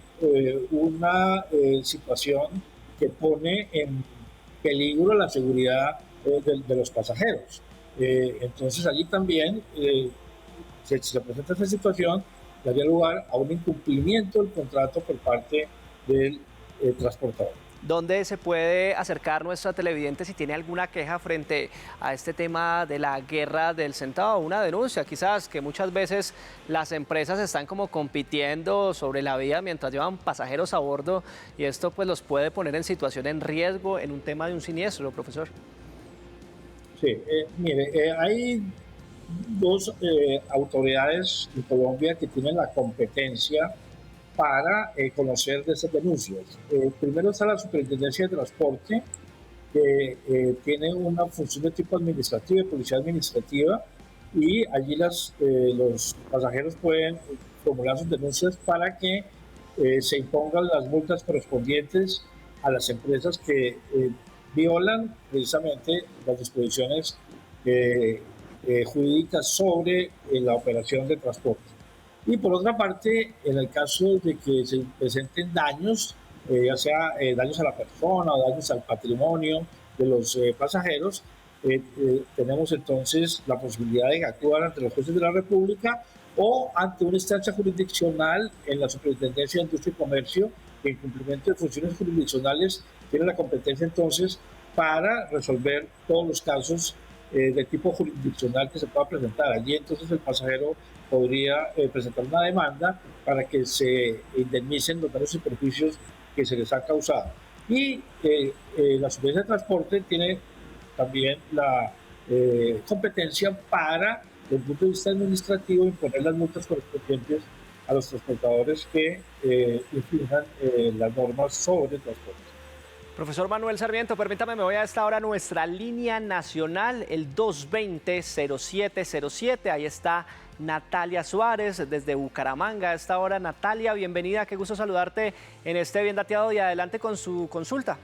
una situación que pone en peligro la seguridad de los pasajeros. Entonces allí también se presenta esta situación, daría lugar a un incumplimiento del contrato por parte del transportador. ¿Dónde se puede acercar nuestra televidente si tiene alguna queja frente a este tema de la guerra del centavo? Una denuncia, quizás, que muchas veces las empresas están como compitiendo sobre la vía mientras llevan pasajeros a bordo y esto pues los puede poner en situación en riesgo en un tema de un siniestro, profesor. Sí, mire, hay dos autoridades en Colombia que tienen la competencia para conocer de esas denuncias. Primero está la Superintendencia de Transporte, que tiene una función de tipo administrativo, de policía administrativa, y allí los pasajeros pueden formular sus denuncias para que se impongan las multas correspondientes a las empresas que violan precisamente las disposiciones jurídicas sobre la operación de transporte. Y por otra parte, en el caso de que se presenten daños, ya sea daños a la persona o daños al patrimonio de los pasajeros, tenemos entonces la posibilidad de actuar ante los jueces de la República o ante una instancia jurisdiccional en la Superintendencia de Industria y Comercio, que en cumplimiento de funciones jurisdiccionales tiene la competencia entonces para resolver todos los casos de tipo jurisdiccional que se pueda presentar. Allí entonces el pasajero podría presentar una demanda para que se indemnicen los daños y perjuicios que se les ha causado. Y la Superintendencia de Transporte tiene también la competencia para, desde el punto de vista administrativo, imponer las multas correspondientes a los transportadores que infrinjan las normas sobre transporte. Profesor Manuel Sarmiento, permítame, me voy a esta hora a nuestra línea nacional, el 220-0707. Ahí está Natalia Suárez desde Bucaramanga. A esta hora, Natalia, bienvenida, qué gusto saludarte en este Bien Dateado y adelante con su consulta.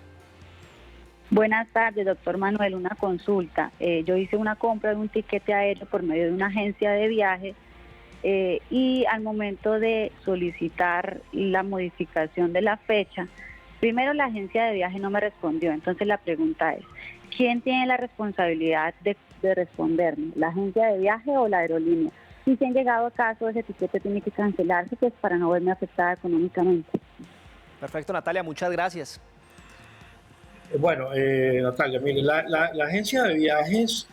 Buenas tardes, doctor Manuel, una consulta. Yo hice una compra de un tiquete aéreo por medio de una agencia de viaje y al momento de solicitar la modificación de la fecha, primero la agencia de viaje no me respondió. Entonces la pregunta es, ¿quién tiene la responsabilidad de responderme? ¿La agencia de viaje o la aerolínea? Si se han llegado a caso, ese tiquete tiene que cancelarse pues para no verme afectada económicamente. Perfecto, Natalia, muchas gracias. Bueno, Natalia, mire, la agencia de viajes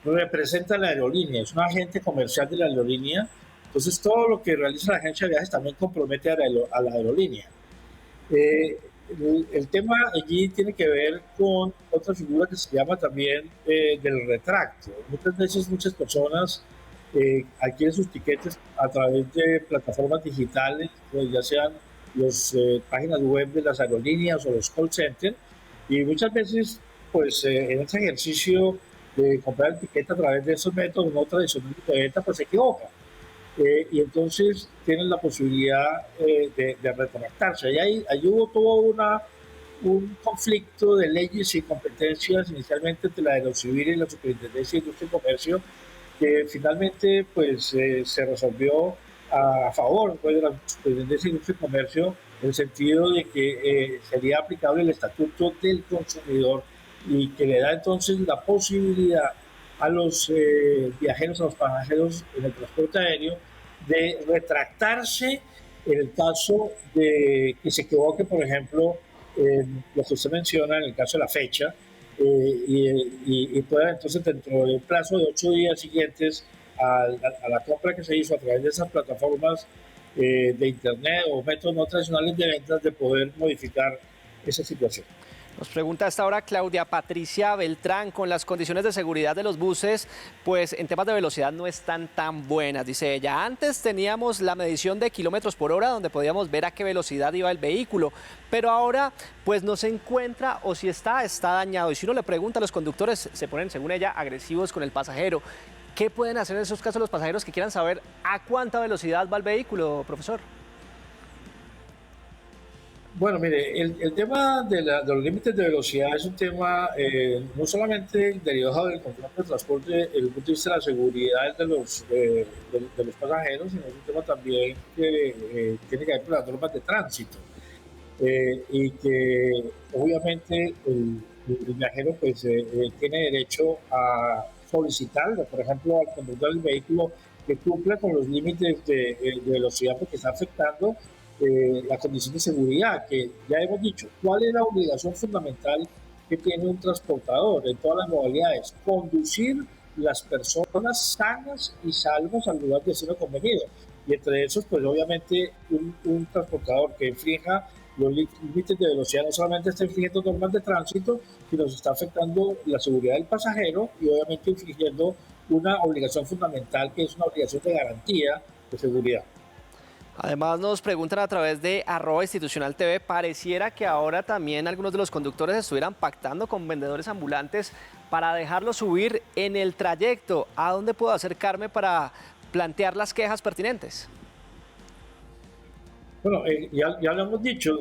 representa a la aerolínea, es un agente comercial de la aerolínea, entonces todo lo que realiza la agencia de viajes también compromete a la aerolínea. El tema allí tiene que ver con otra figura que se llama también del retracto. Muchas veces muchas personas adquieren sus tiquetes a través de plataformas digitales, ya sean las páginas web de las aerolíneas o los call centers, y muchas veces pues en ese ejercicio de comprar el tiquete a través de esos métodos no tradicionales de venta pues se equivocan. Y entonces tienen la posibilidad de retractarse. Allí hubo todo un conflicto de leyes y competencias inicialmente entre la Aerocivil y la Superintendencia de Industria y Comercio, que finalmente pues se resolvió a favor pues, de la Superintendencia de Industria y Comercio, en el sentido de que sería aplicable el Estatuto del Consumidor y que le da entonces la posibilidad a los viajeros, a los pasajeros en el transporte aéreo, de retractarse en el caso de que se equivoque, por ejemplo, lo que usted menciona, en el caso de la fecha, y pueda entonces dentro del plazo de 8 días siguientes a la compra que se hizo a través de esas plataformas de internet o métodos no tradicionales de ventas, de poder modificar esa situación. Nos pregunta a esta hora Claudia Patricia Beltrán, con las condiciones de seguridad de los buses, pues en temas de velocidad no están tan buenas, dice ella. Antes teníamos la medición de kilómetros por hora, donde podíamos ver a qué velocidad iba el vehículo, pero ahora pues no se encuentra, o si está dañado. Y si uno le pregunta a los conductores, se ponen, según ella, agresivos con el pasajero. ¿Qué pueden hacer en esos casos los pasajeros que quieran saber a cuánta velocidad va el vehículo, profesor? Bueno, mire, el tema de los límites de velocidad es un tema no solamente derivado del contrato de transporte desde el punto de vista de la seguridad de los pasajeros, sino es un tema también que tiene que ver con las normas de tránsito. Y que obviamente el viajero pues, tiene derecho a solicitarle, por ejemplo, al conductor del vehículo que cumpla con los límites de velocidad, porque está afectando la condición de seguridad, que ya hemos dicho. ¿Cuál es la obligación fundamental que tiene un transportador en todas las modalidades? Conducir las personas sanas y salvas al lugar de destino convenido. Y entre esos, pues obviamente un transportador que infrinja los límites de velocidad no solamente está infringiendo normas de tránsito, sino se está afectando la seguridad del pasajero y obviamente infringiendo una obligación fundamental, que es una obligación de garantía de seguridad. Además nos preguntan a través de @institucionaltv, pareciera que ahora también algunos de los conductores estuvieran pactando con vendedores ambulantes para dejarlos subir en el trayecto. ¿A dónde puedo acercarme para plantear las quejas pertinentes? Bueno, ya lo hemos dicho,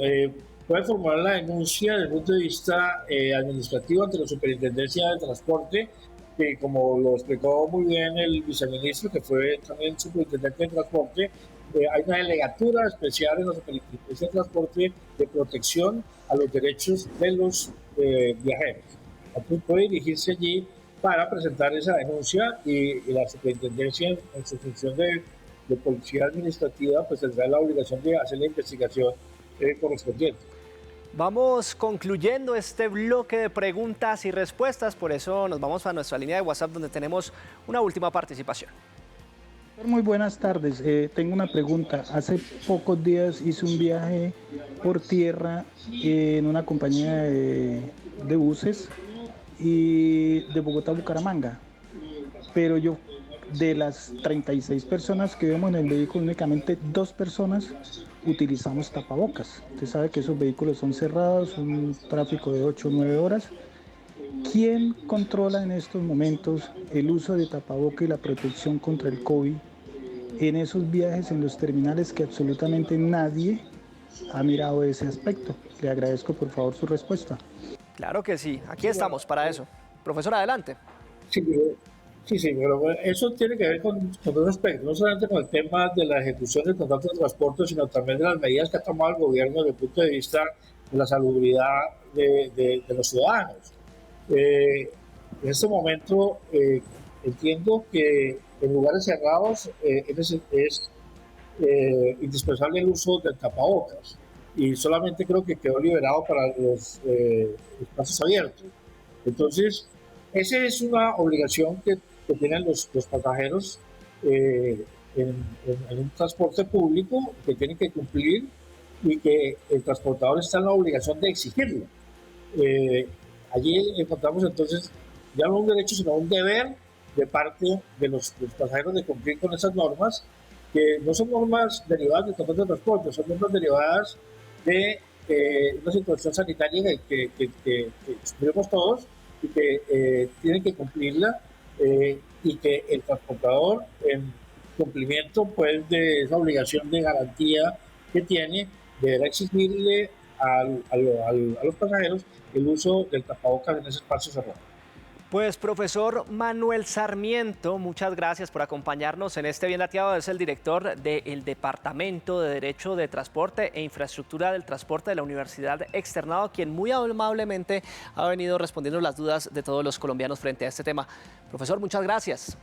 puede formular la denuncia desde el punto de vista administrativo ante la Superintendencia de Transporte, que como lo explicó muy bien el viceministro, que fue también superintendente de Transporte, hay una delegatura especial en la Superintendencia de Transporte de protección a los derechos de los viajeros. Entonces puede dirigirse allí para presentar esa denuncia y la Superintendencia, en su función de policía administrativa, pues tendrá la obligación de hacer la investigación correspondiente. Vamos concluyendo este bloque de preguntas y respuestas, por eso nos vamos a nuestra línea de WhatsApp, donde tenemos una última participación. Muy buenas tardes, tengo una pregunta. Hace pocos días hice un viaje por tierra en una compañía de buses y de Bogotá a Bucaramanga, pero yo, de las 36 personas que vemos en el vehículo, únicamente 2 personas utilizamos tapabocas. Usted sabe que esos vehículos son cerrados, un tráfico de 8 o 9 horas. ¿Quién controla en estos momentos el uso de tapabocas y la protección contra el COVID en esos viajes, en los terminales, que absolutamente nadie ha mirado ese aspecto? Le agradezco por favor su respuesta. Claro que sí, aquí estamos para eso. Profesor, adelante. Sí, pero bueno, eso tiene que ver con dos aspectos, no solamente con el tema de la ejecución del contrato de transporte, sino también de las medidas que ha tomado el gobierno desde el punto de vista de la salubridad de los ciudadanos. En este momento entiendo que en lugares cerrados es indispensable el uso del tapabocas, y solamente creo que quedó liberado para los espacios abiertos. Entonces, esa es una obligación que tienen los pasajeros en un transporte público, que tienen que cumplir, y que el transportador está en la obligación de exigirlo. Allí encontramos entonces ya no un derecho, sino un deber de parte de los pasajeros de cumplir con esas normas, que no son normas derivadas del contrato de transporte, son normas derivadas de una situación sanitaria que sufrimos todos, y que tienen que cumplirla, y que el transportador, en cumplimiento pues de esa obligación de garantía que tiene, deberá exigirle a los pasajeros el uso del tapabocas en ese espacio cerrado. Pues profesor Manuel Sarmiento, muchas gracias por acompañarnos en este Bien Dateado. Es el director del Departamento de Derecho de Transporte e Infraestructura del Transporte de la Universidad Externado, quien muy amablemente ha venido respondiendo las dudas de todos los colombianos frente a este tema. Profesor, muchas gracias.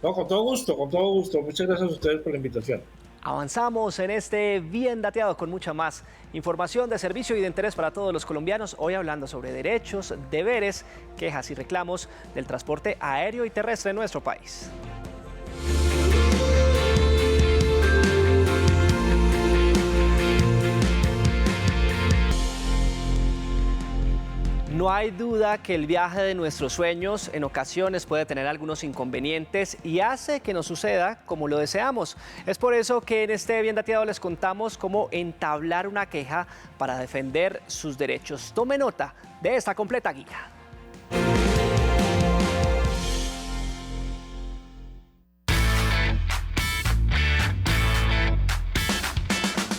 No, con todo gusto, con todo gusto. Muchas gracias a ustedes por la invitación. Avanzamos en este Bien Dateado con mucha más información de servicio y de interés para todos los colombianos. Hoy hablando sobre derechos, deberes, quejas y reclamos del transporte aéreo y terrestre en nuestro país. No hay duda que el viaje de nuestros sueños en ocasiones puede tener algunos inconvenientes y hace que no suceda como lo deseamos. Es por eso que en este Bien Dateado les contamos cómo entablar una queja para defender sus derechos. Tome nota de esta completa guía.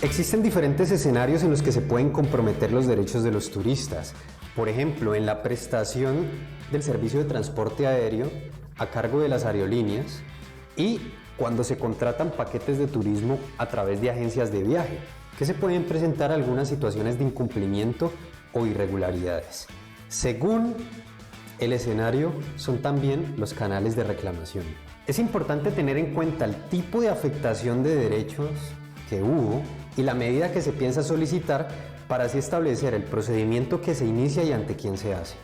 Existen diferentes escenarios en los que se pueden comprometer los derechos de los turistas. Por ejemplo, en la prestación del servicio de transporte aéreo a cargo de las aerolíneas y cuando se contratan paquetes de turismo a través de agencias de viaje, que se pueden presentar algunas situaciones de incumplimiento o irregularidades. Según el escenario, son también los canales de reclamación. Es importante tener en cuenta el tipo de afectación de derechos que hubo y la medida que se piensa solicitar para así establecer el procedimiento que se inicia y ante quién se hace.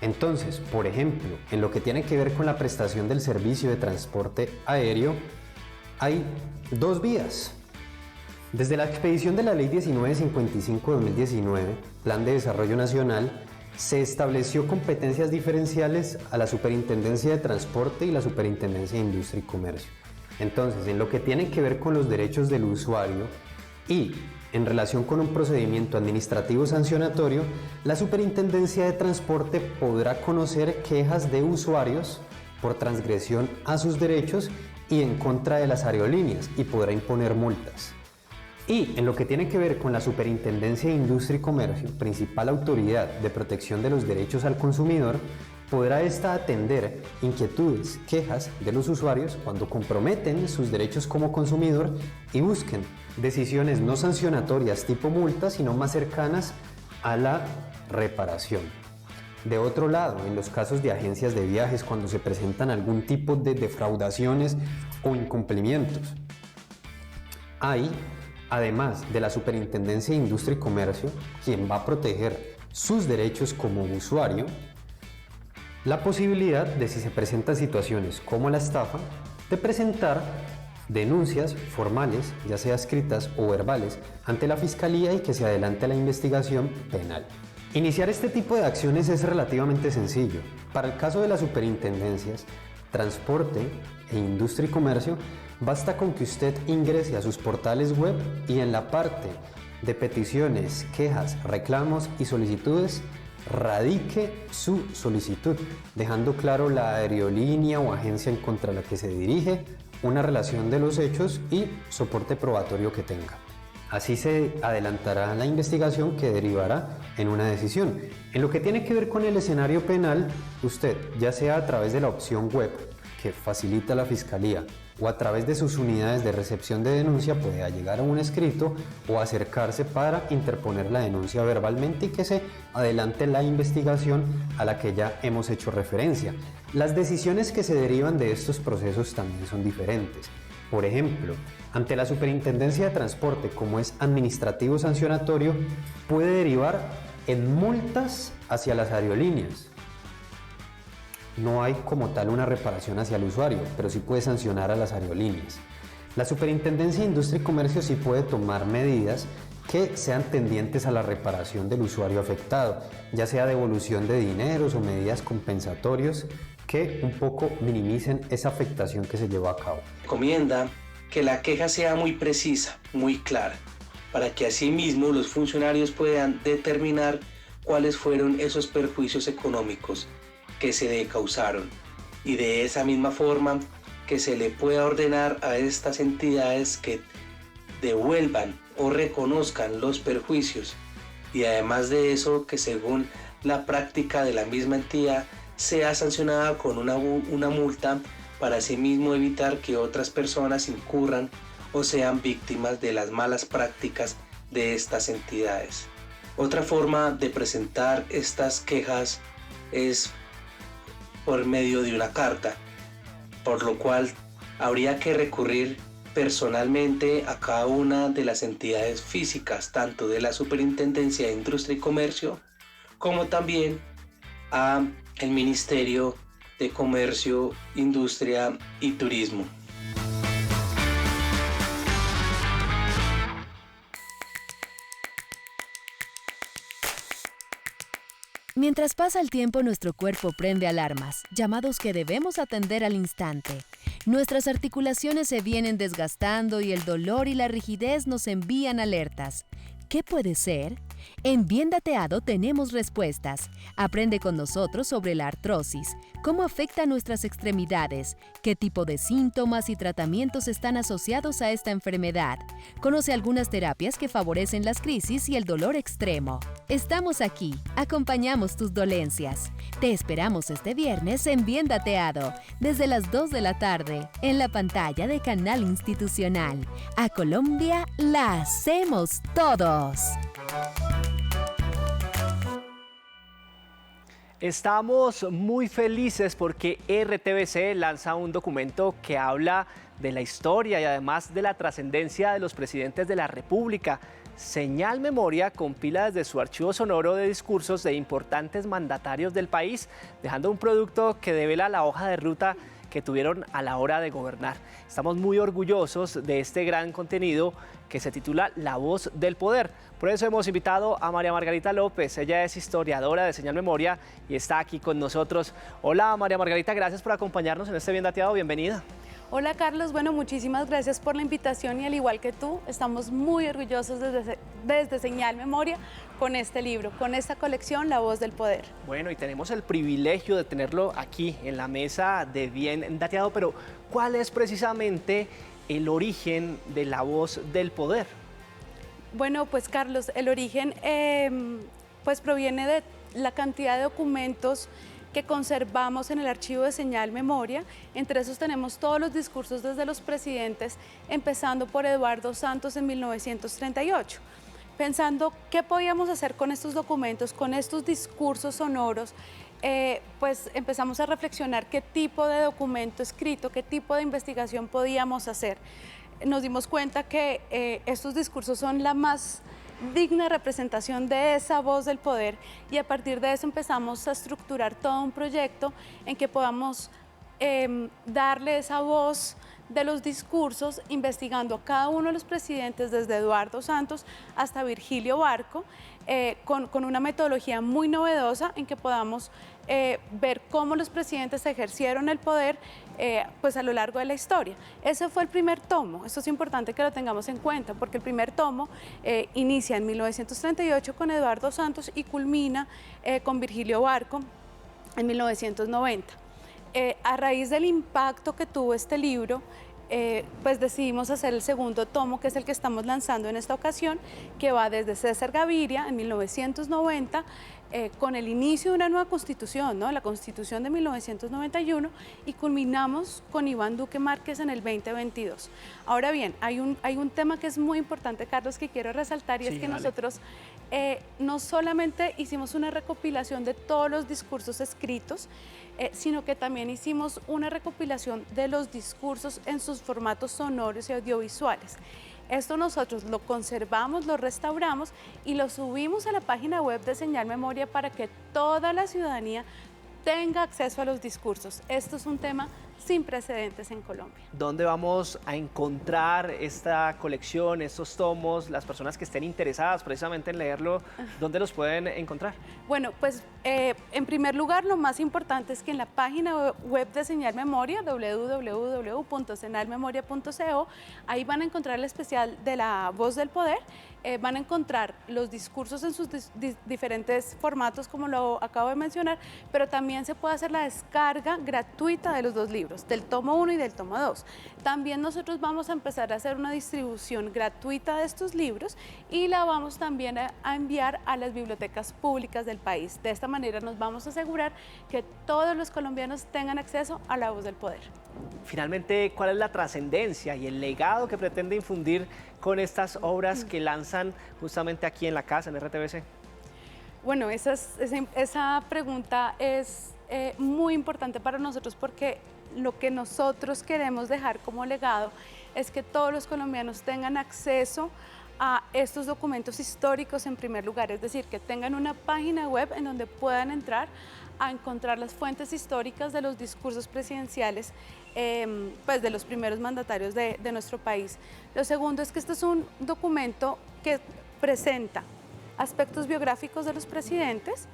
Entonces, por ejemplo, en lo que tiene que ver con la prestación del servicio de transporte aéreo, hay dos vías. Desde la expedición de la Ley 1955-2019, Plan de Desarrollo Nacional, se estableció competencias diferenciales a la Superintendencia de Transporte y la Superintendencia de Industria y Comercio. Entonces, en lo que tiene que ver con los derechos del usuario y en relación con un procedimiento administrativo sancionatorio, la Superintendencia de Transporte podrá conocer quejas de usuarios por transgresión a sus derechos y en contra de las aerolíneas y podrá imponer multas. Y en lo que tiene que ver con la Superintendencia de Industria y Comercio, principal autoridad de protección de los derechos al consumidor, podrá ésta atender inquietudes, quejas de los usuarios cuando comprometen sus derechos como consumidor y busquen decisiones no sancionatorias tipo multa, sino más cercanas a la reparación. De otro lado, en los casos de agencias de viajes, cuando se presentan algún tipo de defraudaciones o incumplimientos, hay, además de la Superintendencia de Industria y Comercio, quien va a proteger sus derechos como usuario, la posibilidad de, si se presentan situaciones como la estafa, de presentar denuncias formales, ya sea escritas o verbales, ante la Fiscalía y que se adelante la investigación penal. Iniciar este tipo de acciones es relativamente sencillo. Para el caso de las superintendencias, Transporte e Industria y Comercio, basta con que usted ingrese a sus portales web y en la parte de peticiones, quejas, reclamos y solicitudes, radique su solicitud, dejando claro la aerolínea o agencia en contra la que se dirige, una relación de los hechos y soporte probatorio que tenga. Así se adelantará la investigación que derivará en una decisión. En lo que tiene que ver con el escenario penal, usted, ya sea a través de la opción web que facilita la Fiscalía o a través de sus unidades de recepción de denuncia, puede llegar a un escrito o acercarse para interponer la denuncia verbalmente y que se adelante la investigación a la que ya hemos hecho referencia. Las decisiones que se derivan de estos procesos también son diferentes. Por ejemplo, ante la Superintendencia de Transporte, como es administrativo sancionatorio, puede derivar en multas hacia las aerolíneas. No hay como tal una reparación hacia el usuario, pero sí puede sancionar a las aerolíneas. La Superintendencia de Industria y Comercio sí puede tomar medidas que sean tendientes a la reparación del usuario afectado, ya sea devolución de dineros o medidas compensatorias que un poco minimicen esa afectación que se llevó a cabo. Recomienda que la queja sea muy precisa, muy clara, para que asimismo los funcionarios puedan determinar cuáles fueron esos perjuicios económicos que se le causaron y de esa misma forma que se le pueda ordenar a estas entidades que devuelvan o reconozcan los perjuicios y además de eso que según la práctica de la misma entidad sea sancionada con una multa para asimismo evitar que otras personas incurran o sean víctimas de las malas prácticas de estas entidades. Otra forma de presentar estas quejas es por medio de una carta, por lo cual habría que recurrir personalmente a cada una de las entidades físicas, tanto de la Superintendencia de Industria y Comercio, como también al Ministerio de Comercio, Industria y Turismo. Mientras pasa el tiempo, nuestro cuerpo prende alarmas, llamados que debemos atender al instante. Nuestras articulaciones se vienen desgastando y el dolor y la rigidez nos envían alertas. ¿Qué puede ser? En Bien Dateado tenemos respuestas. Aprende con nosotros sobre la artrosis, cómo afecta a nuestras extremidades, qué tipo de síntomas y tratamientos están asociados a esta enfermedad. Conoce algunas terapias que favorecen las crisis y el dolor extremo. Estamos aquí, acompañamos tus dolencias. Te esperamos este viernes en Bien Dateado, desde las 2 de la tarde, en la pantalla de Canal Institucional. A Colombia la hacemos todos. Estamos muy felices porque RTBC lanza un documento que habla de la historia y además de la trascendencia de los presidentes de la República. Señal Memoria compila desde su archivo sonoro de discursos de importantes mandatarios del país, dejando un producto que devela la hoja de ruta que tuvieron a la hora de gobernar. Estamos muy orgullosos de este gran contenido que se titula La Voz del Poder. Por eso hemos invitado a María Margarita López. Ella es historiadora de Señal Memoria y está aquí con nosotros. Hola María Margarita, gracias por acompañarnos en este Bien Dateado. Bienvenida. Hola Carlos, bueno, muchísimas gracias por la invitación y al igual que tú, estamos muy orgullosos desde Señal Memoria con este libro, con esta colección La Voz del Poder. Bueno, y tenemos el privilegio de tenerlo aquí en la mesa de Bien Dateado, pero ¿cuál es precisamente el origen de La Voz del Poder? Bueno, pues Carlos, el origen pues proviene de la cantidad de documentos que conservamos en el archivo de Señal Memoria. Entre esos tenemos todos los discursos desde los presidentes, empezando por Eduardo Santos en 1938. Pensando qué podíamos hacer con estos documentos, con estos discursos sonoros, pues empezamos a reflexionar qué tipo de documento escrito, qué tipo de investigación podíamos hacer. Nos dimos cuenta que estos discursos son la más digna representación de esa voz del poder y a partir de eso empezamos a estructurar todo un proyecto en que podamos darle esa voz de los discursos, investigando a cada uno de los presidentes desde Eduardo Santos hasta Virgilio Barco, con una metodología muy novedosa en que podamos ver cómo los presidentes ejercieron el poder pues a lo largo de la historia. Ese fue el primer tomo. Esto es importante que lo tengamos en cuenta porque el primer tomo inicia en 1938 con Eduardo Santos y culmina con Virgilio Barco en 1990. A raíz del impacto que tuvo este libro, pues decidimos hacer el segundo tomo, que es el que estamos lanzando en esta ocasión, que va desde César Gaviria en 1990, con el inicio de una nueva constitución, ¿no? La constitución de 1991, y culminamos con Iván Duque Márquez en el 2022. Ahora bien, hay un tema que es muy importante, Carlos, que quiero resaltar, y es que nosotros no solamente hicimos una recopilación de todos los discursos escritos, sino que también hicimos una recopilación de los discursos en sus formatos sonoros y audiovisuales. Esto nosotros lo conservamos, lo restauramos y lo subimos a la página web de Señal Memoria para que toda la ciudadanía tenga acceso a los discursos. Esto es un tema sin precedentes en Colombia. ¿Dónde vamos a encontrar esta colección, estos tomos, las personas que estén interesadas precisamente en leerlo, dónde los pueden encontrar? Bueno, pues en primer lugar, lo más importante es que en la página web de Señal Memoria, www.senalmemoria.co, ahí van a encontrar el especial de La Voz del Poder, van a encontrar los discursos en sus diferentes formatos, como lo acabo de mencionar, pero también se puede hacer la descarga gratuita de los dos libros. libros, del tomo 1 y del tomo 2. También nosotros vamos a empezar a hacer una distribución gratuita de estos libros y la vamos también a enviar a las bibliotecas públicas del país. De esta manera nos vamos a asegurar que todos los colombianos tengan acceso a La Voz del Poder. Finalmente, ¿cuál es la trascendencia y el legado que pretende infundir con estas obras que lanzan justamente aquí en la casa, en RTBC? Bueno, esa pregunta es muy importante para nosotros porque lo que nosotros queremos dejar como legado es que todos los colombianos tengan acceso a estos documentos históricos en primer lugar, es decir, que tengan una página web en donde puedan entrar a encontrar las fuentes históricas de los discursos presidenciales pues de los primeros mandatarios de nuestro país. Lo segundo es que este es un documento que presenta aspectos biográficos de los presidentes,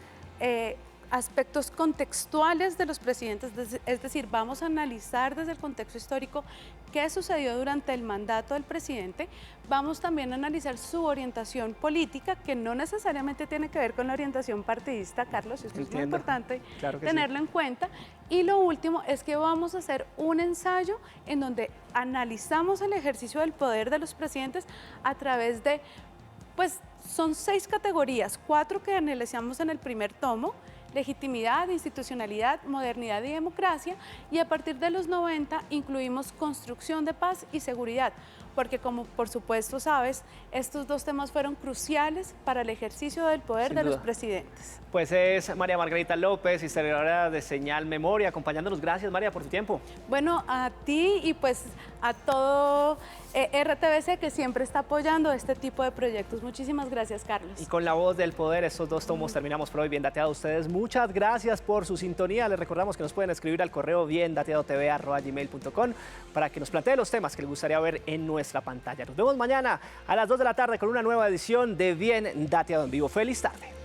aspectos contextuales de los presidentes, es decir, vamos a analizar desde el contexto histórico qué sucedió durante el mandato del presidente, vamos también a analizar su orientación política, que no necesariamente tiene que ver con la orientación partidista, Carlos, esto es muy importante tenerlo en cuenta, y lo último es que vamos a hacer un ensayo en donde analizamos el ejercicio del poder de los presidentes a través de, pues son 6 categorías, 4 que analizamos en el primer tomo: legitimidad, institucionalidad, modernidad y democracia, y a partir de los 90 incluimos construcción de paz y seguridad, porque como por supuesto sabes, estos 2 temas fueron cruciales para el ejercicio del poder de los presidentes. Pues es María Margarita López, historiadora de Señal Memoria, acompañándonos. Gracias, María, por tu tiempo. Bueno, a ti y pues a todo RTBC, que siempre está apoyando este tipo de proyectos. Muchísimas gracias, Carlos. Y con La Voz del Poder, estos 2 tomos terminamos por hoy. Bien dateado, ustedes muchas gracias por su sintonía. Les recordamos que nos pueden escribir al correo biendateadotv@gmail.com para que nos planteen los temas que les gustaría ver en nuestra pantalla. Nos vemos mañana a las 2 de la tarde con una nueva edición de Bien Dateado en Vivo. Feliz tarde.